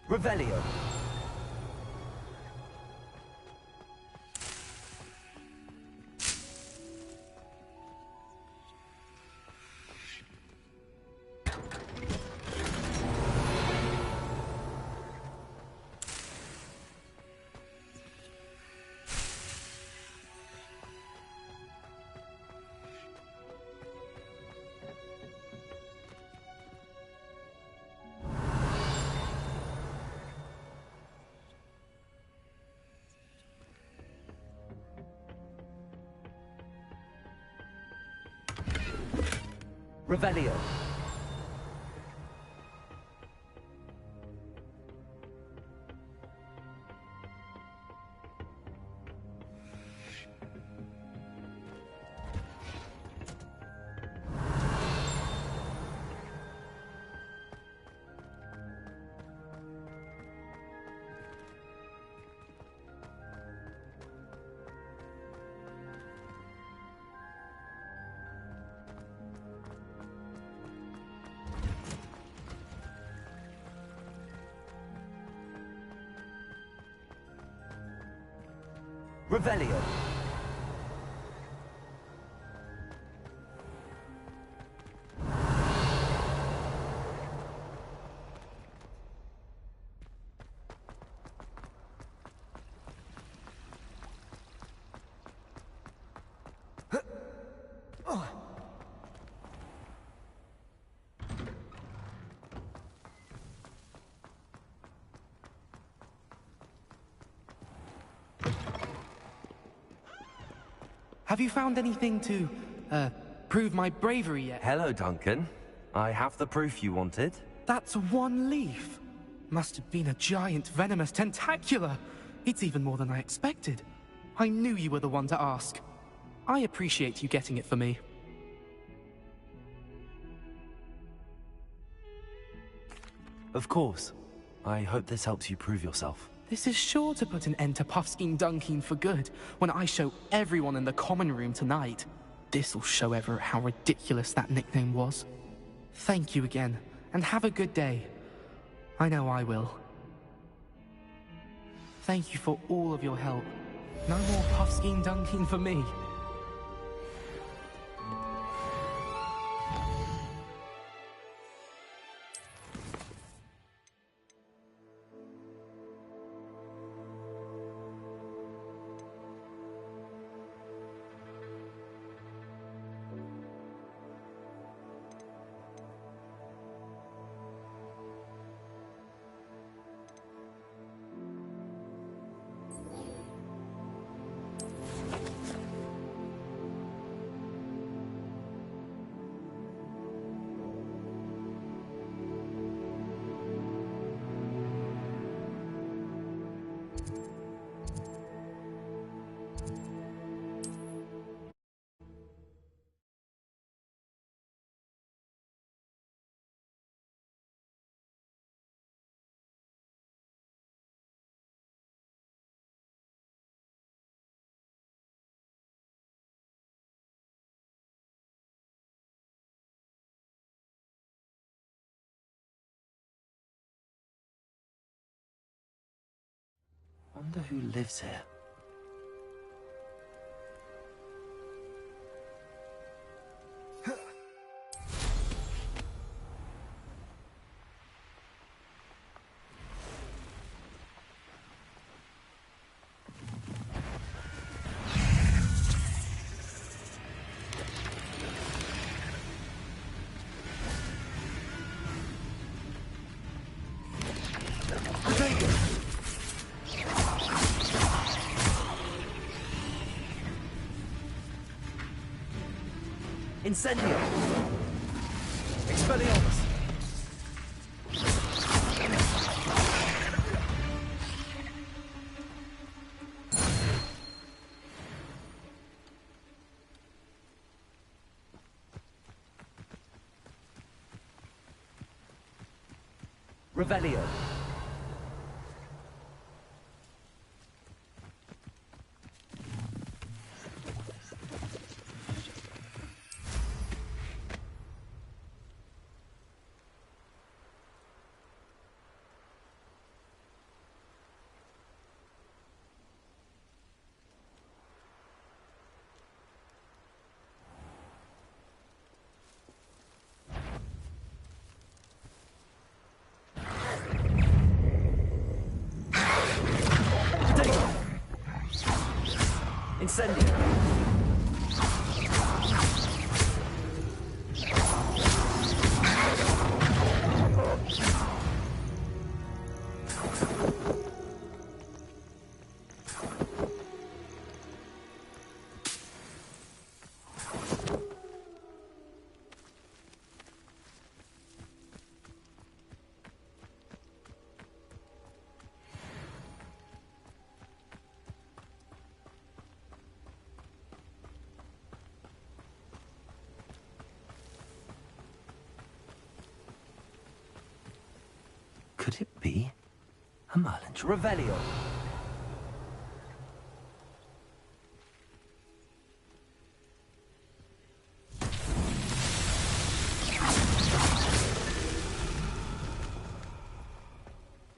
Revelio. Revelio. Revelio. Have you found anything to, prove my bravery yet? Hello, Duncan. I have the proof you wanted. That's one leaf. Must have been a giant venomous tentacula. It's even more than I expected. I knew you were the one to ask. I appreciate you getting it for me. Of course. I hope this helps you prove yourself. This is sure to put an end to Puffskein Dunkeen for good when I show everyone in the common room tonight. This'll show Everett how ridiculous that nickname was. Thank you again, and have a good day. I know I will. Thank you for all of your help. No more Puffskein Dunkeen for me. Wonder who lives here. Incendio! Expelliarmus! Revelio! Incendio. Could it be a Merlin trial? Revelio.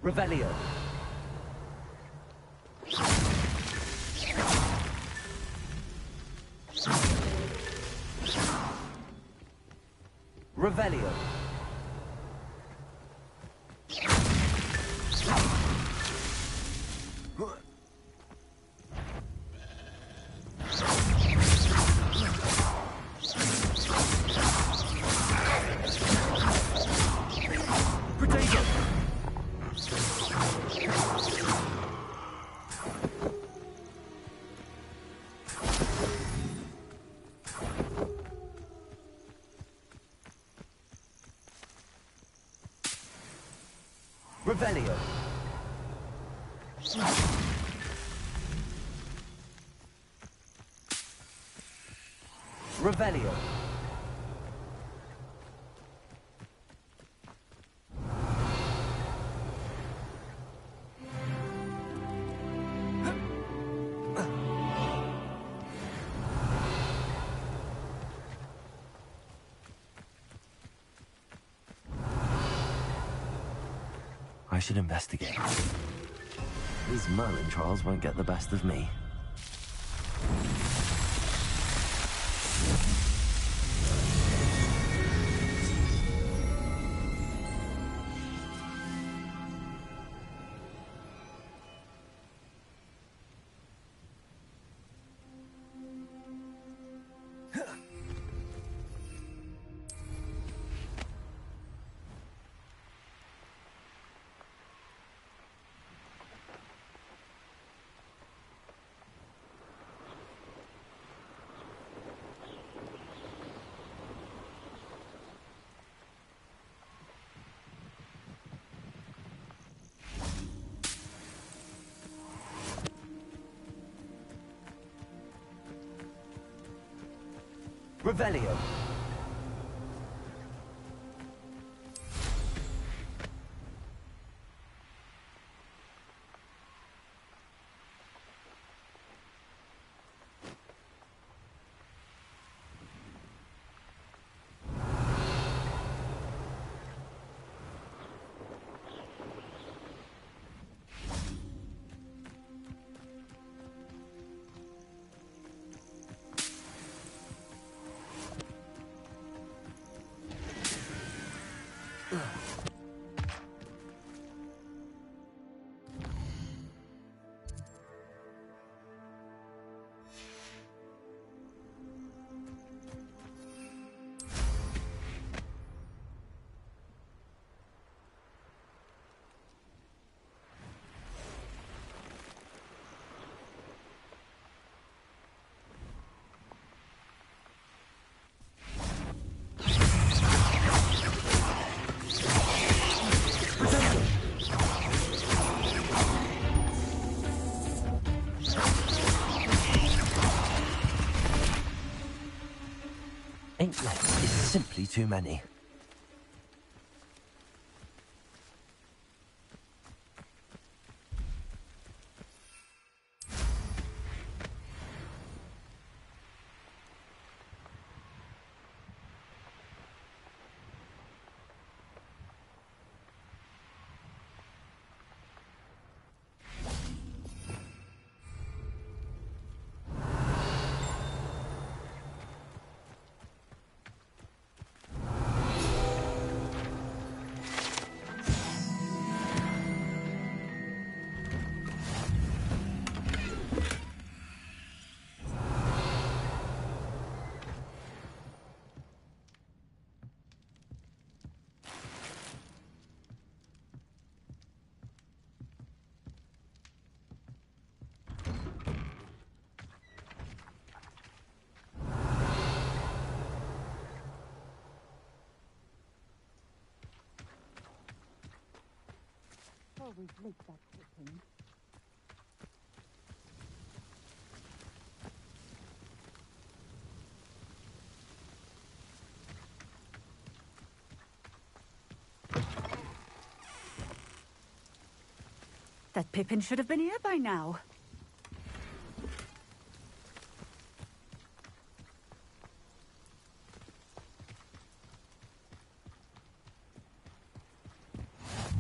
Revelio. Revelio. Revelio. Revelio. I should investigate. These Merlin trials won't get the best of me. Revelio. Ain't less is simply too many. Always like that Pippin. That Pippin should have been here by now.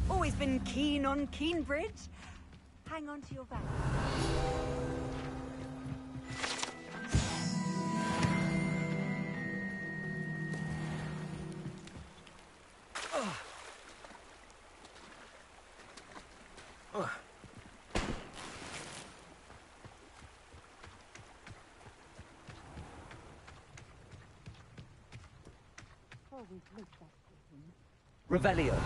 Always been keen on Keenbridge. Hang on to your value. Always like that Pippin. Revelio.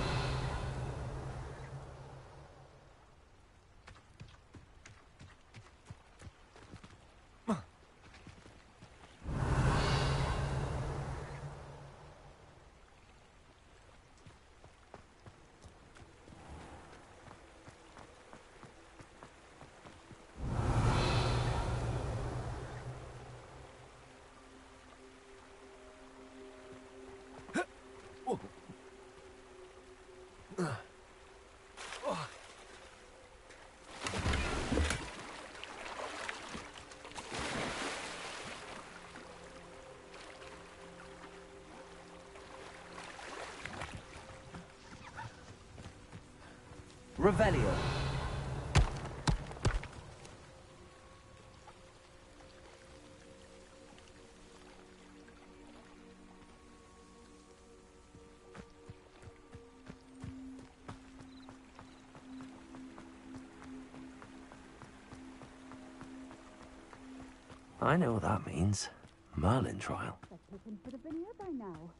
Revelio. I know what that means. Merlin trial. That Pippin should have been here by now.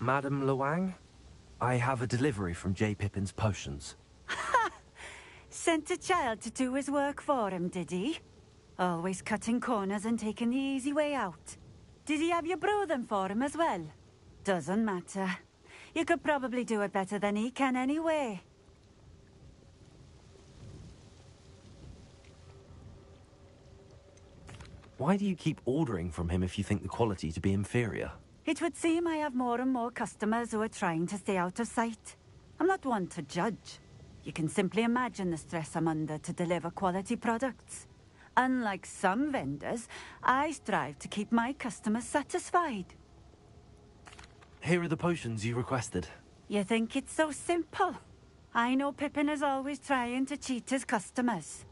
Madam Luang, I have a delivery from J. Pippin's potions. Sent a child to do his work for him, did he? Always cutting corners and taking the easy way out. Did he have you brew them for him as well? Doesn't matter. You could probably do it better than he can anyway. Why do you keep ordering from him if you think the quality to be inferior? It would seem I have more and more customers who are trying to stay out of sight. I'm not one to judge. You can simply imagine the stress I'm under to deliver quality products. Unlike some vendors, I strive to keep my customers satisfied. Here are the potions you requested. You think it's so simple? I know Pippin is always trying to cheat his customers.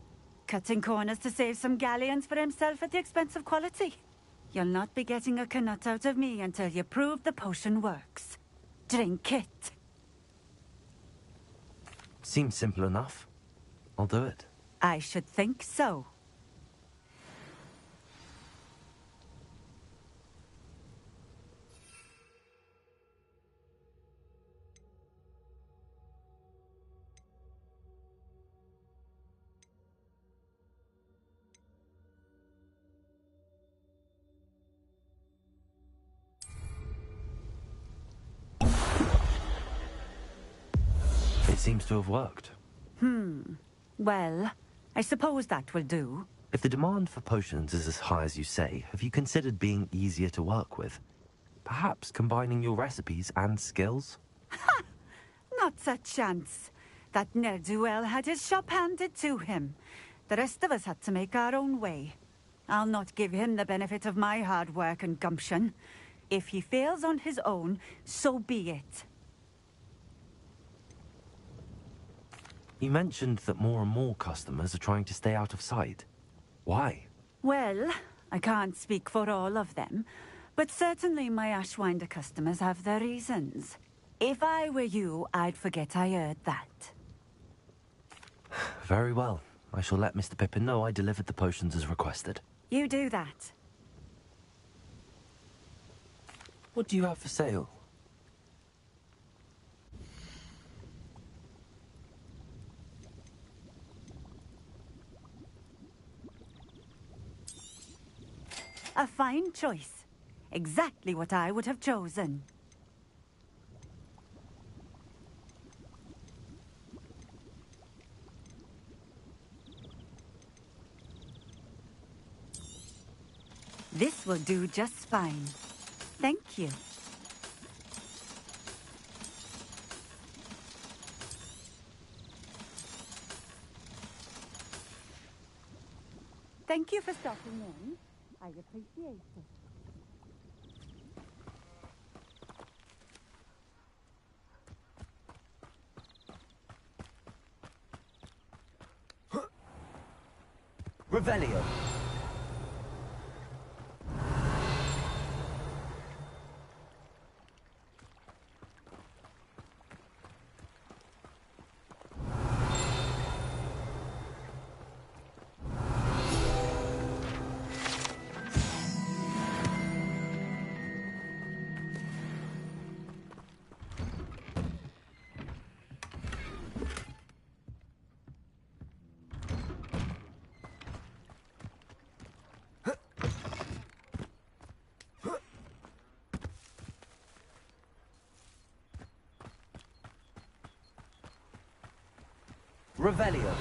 Cutting corners to save some galleons for himself at the expense of quality. You'll not be getting a canut out of me until you prove the potion works. Drink it. Seems simple enough. I'll do it. I should think so. It seems to have worked. Well, I suppose that will do. If the demand for potions is as high as you say, have you considered being easier to work with? Perhaps combining your recipes and skills? Not a chance. That ne'er-do-well had his shop handed to him. The rest of us had to make our own way. I'll not give him the benefit of my hard work and gumption. If he fails on his own, so be it. You mentioned that more and more customers are trying to stay out of sight. Why? Well, I can't speak for all of them, but certainly my Ashwinder customers have their reasons. If I were you, I'd forget I heard that. Very well. I shall let Mr. Pippin know I delivered the potions as requested. You do that. What do you have for sale? A fine choice. Exactly what I would have chosen. This will do just fine. Thank you. Thank you for stopping in. I appreciate it. Revelio. Revelio.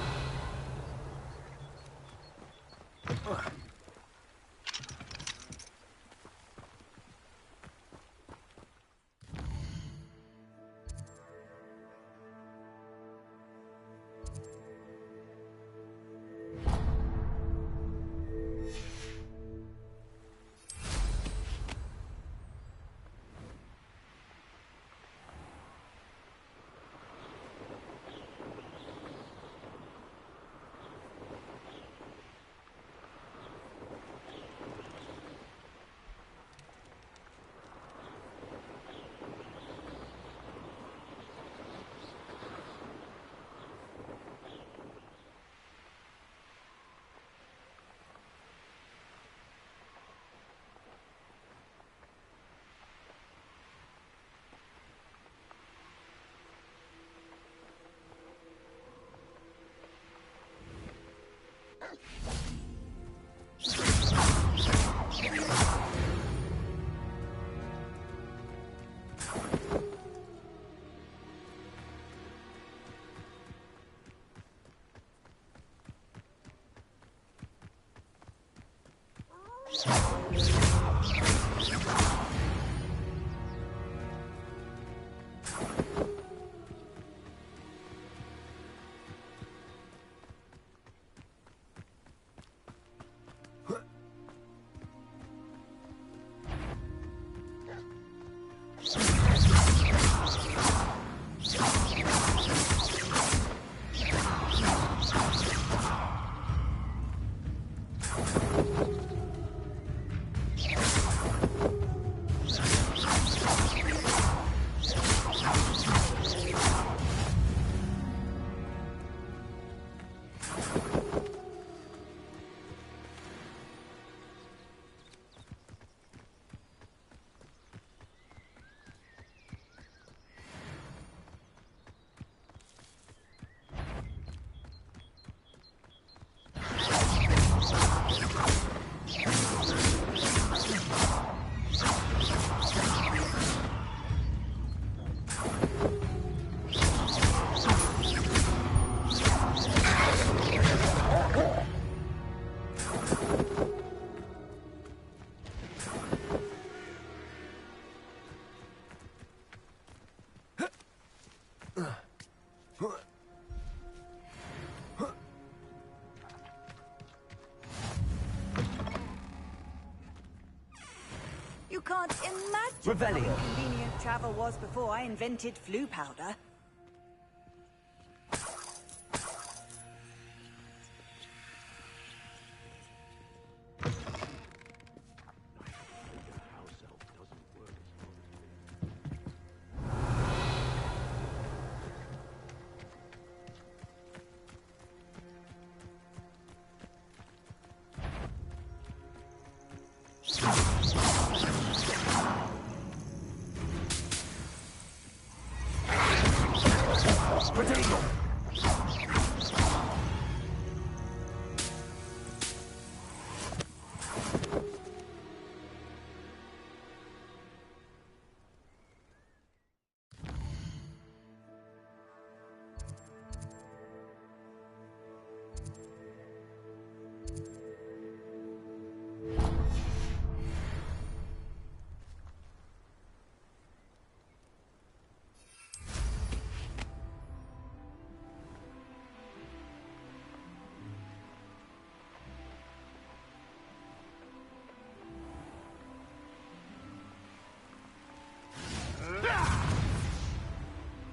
Revelio. Convenient travel was before I invented flu powder.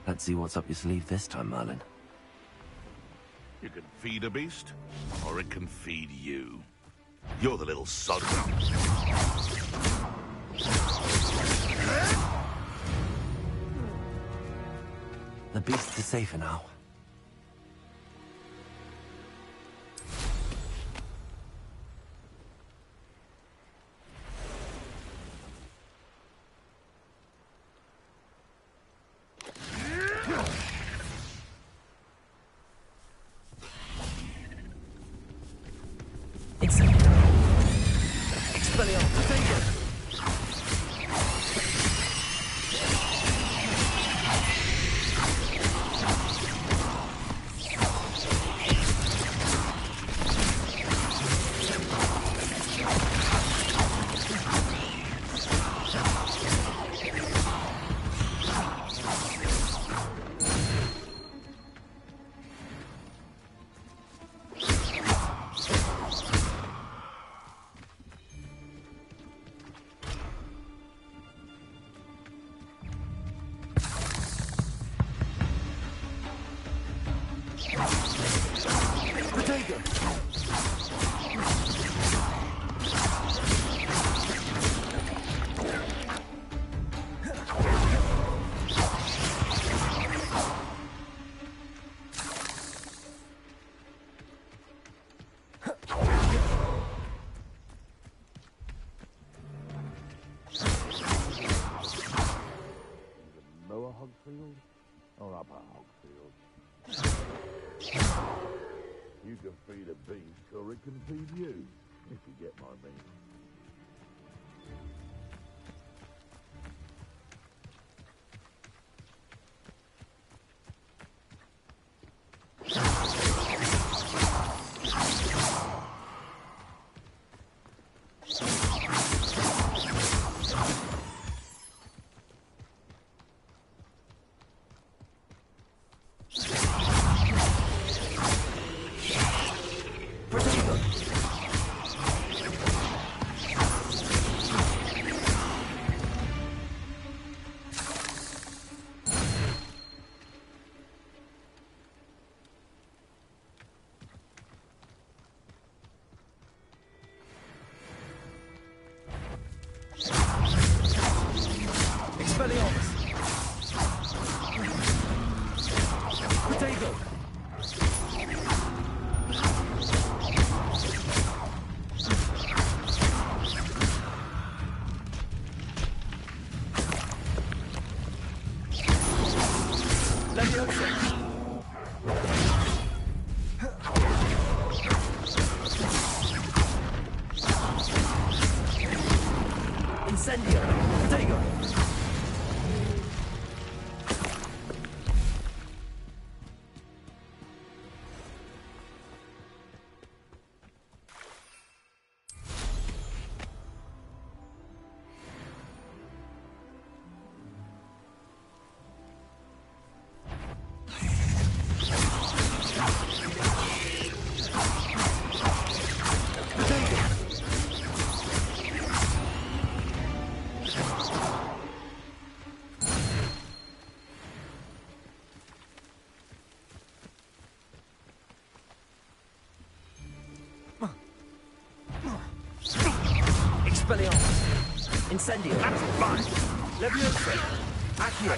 Let's see what's up your sleeve this time, Merlin. You can feed a beast, or it can feed you. You're the little sod. The beast is safer now. Hogfield? Or up a Hogfield? You can feed a beast, or it can feed you, if you get my meaning. Incendio. That's fine. Leviosa. Accio.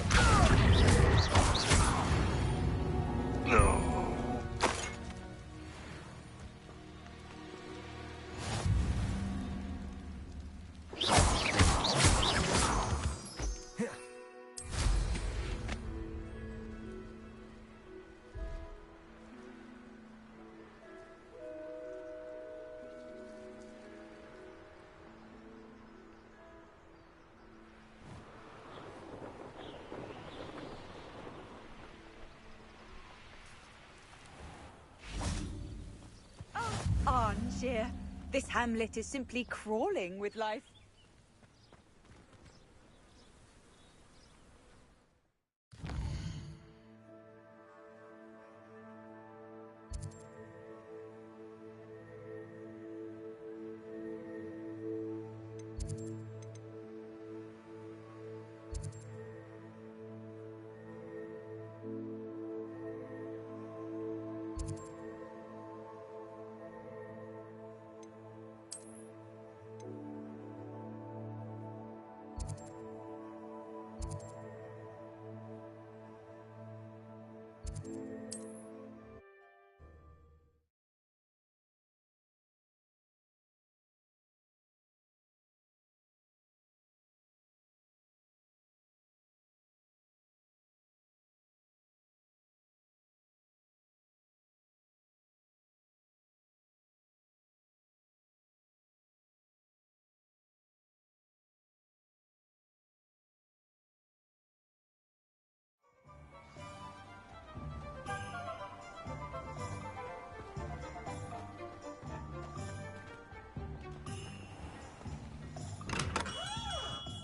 No. Angier, this hamlet is simply crawling with life.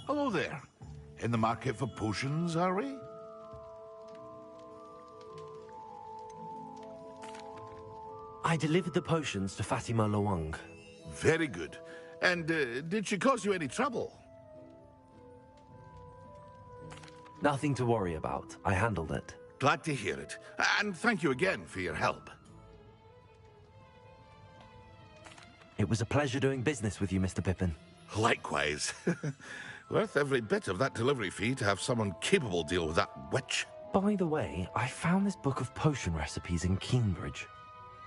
Hello there. In the market for potions, are we? I delivered the potions to Fatima Lawang. Very good. And did she cause you any trouble? Nothing to worry about. I handled it. Glad to hear it. And thank you again for your help. It was a pleasure doing business with you, Mr. Pippin. Likewise. Worth every bit of that delivery fee to have someone capable deal with that witch. By the way, I found this book of potion recipes in Cambridge.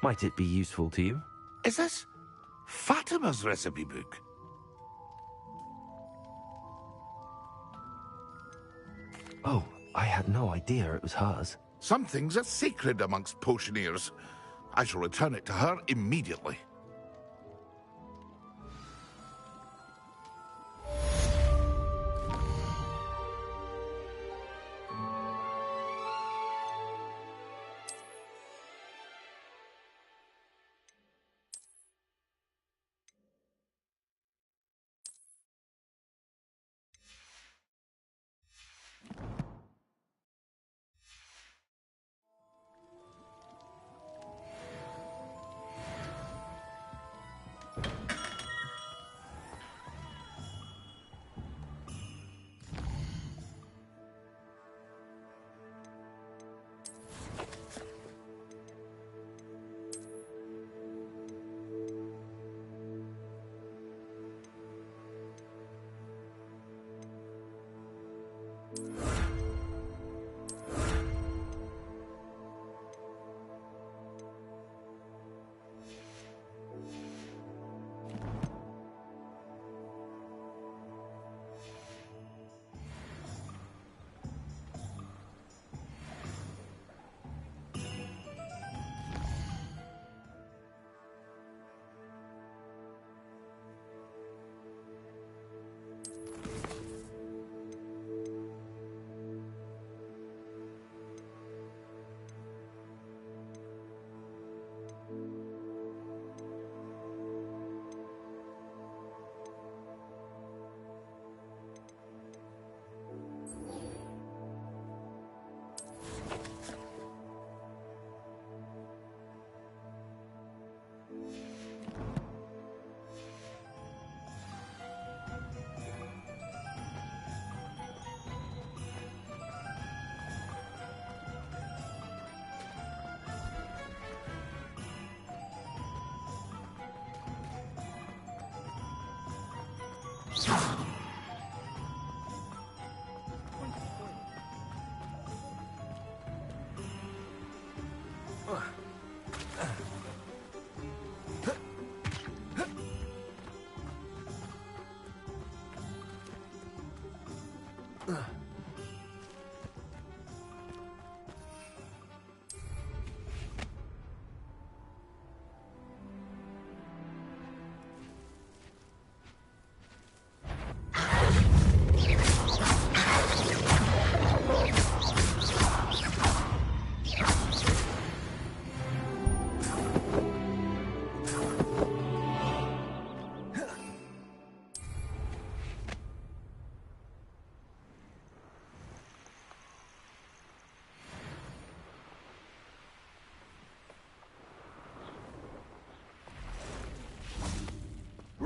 Might it be useful to you? Is this Fatima's recipe book? Oh, I had no idea it was hers. Some things are sacred amongst potioneers. I shall return it to her immediately.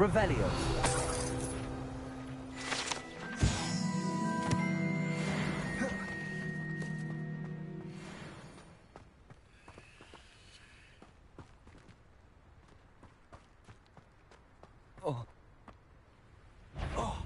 Revelio. Oh. Oh.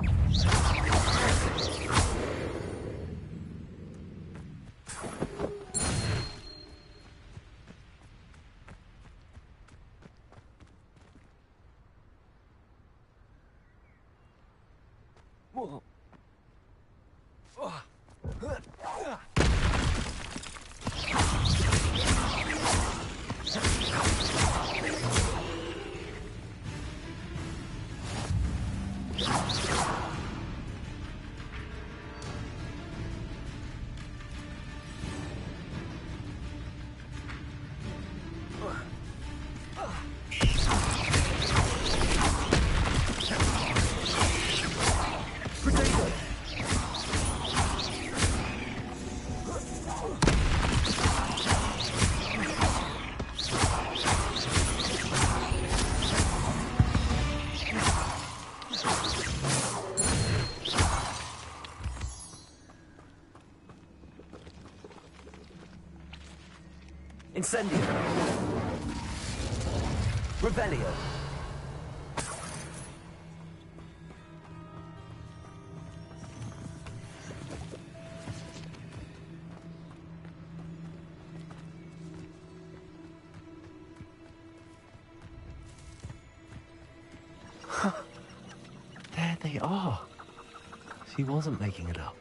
Whoa. Incendio. Revelio. There they are. She wasn't making it up.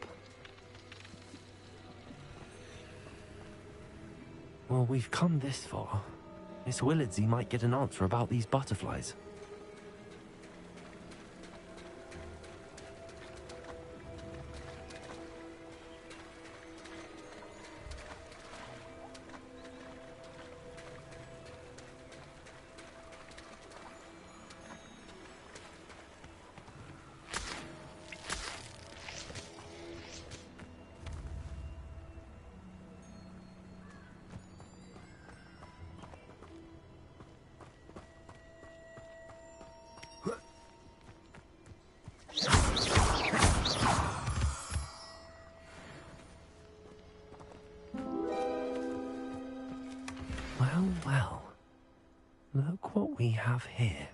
Well, we've come this far. Miss Willardsey might get an answer about these butterflies. Well, well. Look what we have here.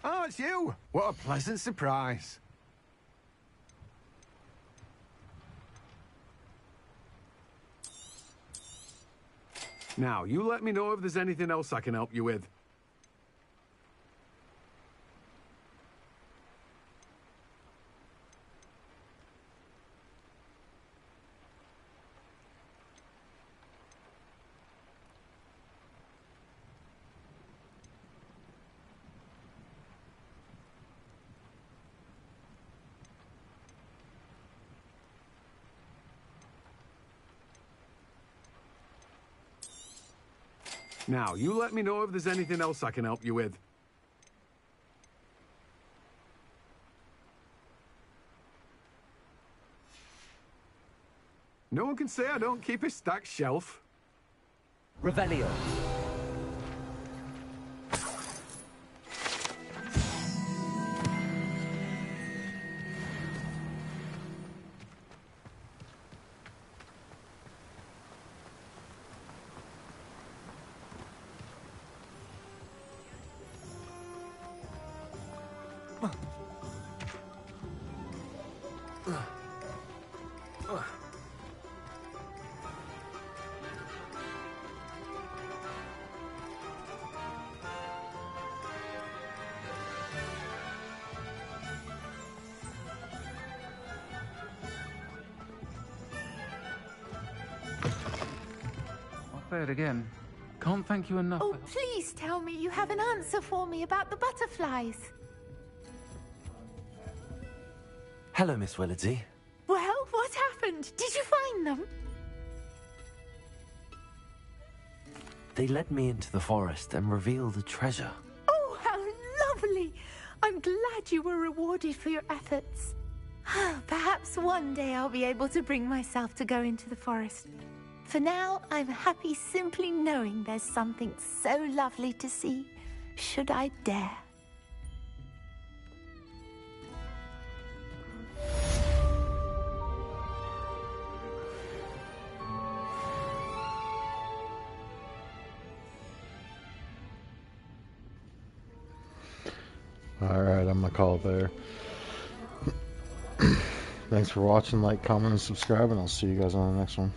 Oh, it's you! What a pleasant surprise. Now, you let me know if there's anything else I can help you with. Now, you let me know if there's anything else I can help you with. No one can say I don't keep a stacked shelf. Revelio. I'll say it again. Can't thank you enough. Oh, please tell me you have an answer for me about the butterflies. Hello, Miss Willardsey. Well, what happened? Did you find them? They led me into the forest and revealed a treasure. Oh, how lovely! I'm glad you were rewarded for your efforts. Perhaps one day I'll be able to bring myself to go into the forest. For now, I'm happy simply knowing there's something so lovely to see, should I dare. Alright, I'm gonna call it there. Thanks for watching, like, comment, and subscribe, and I'll see you guys on the next one.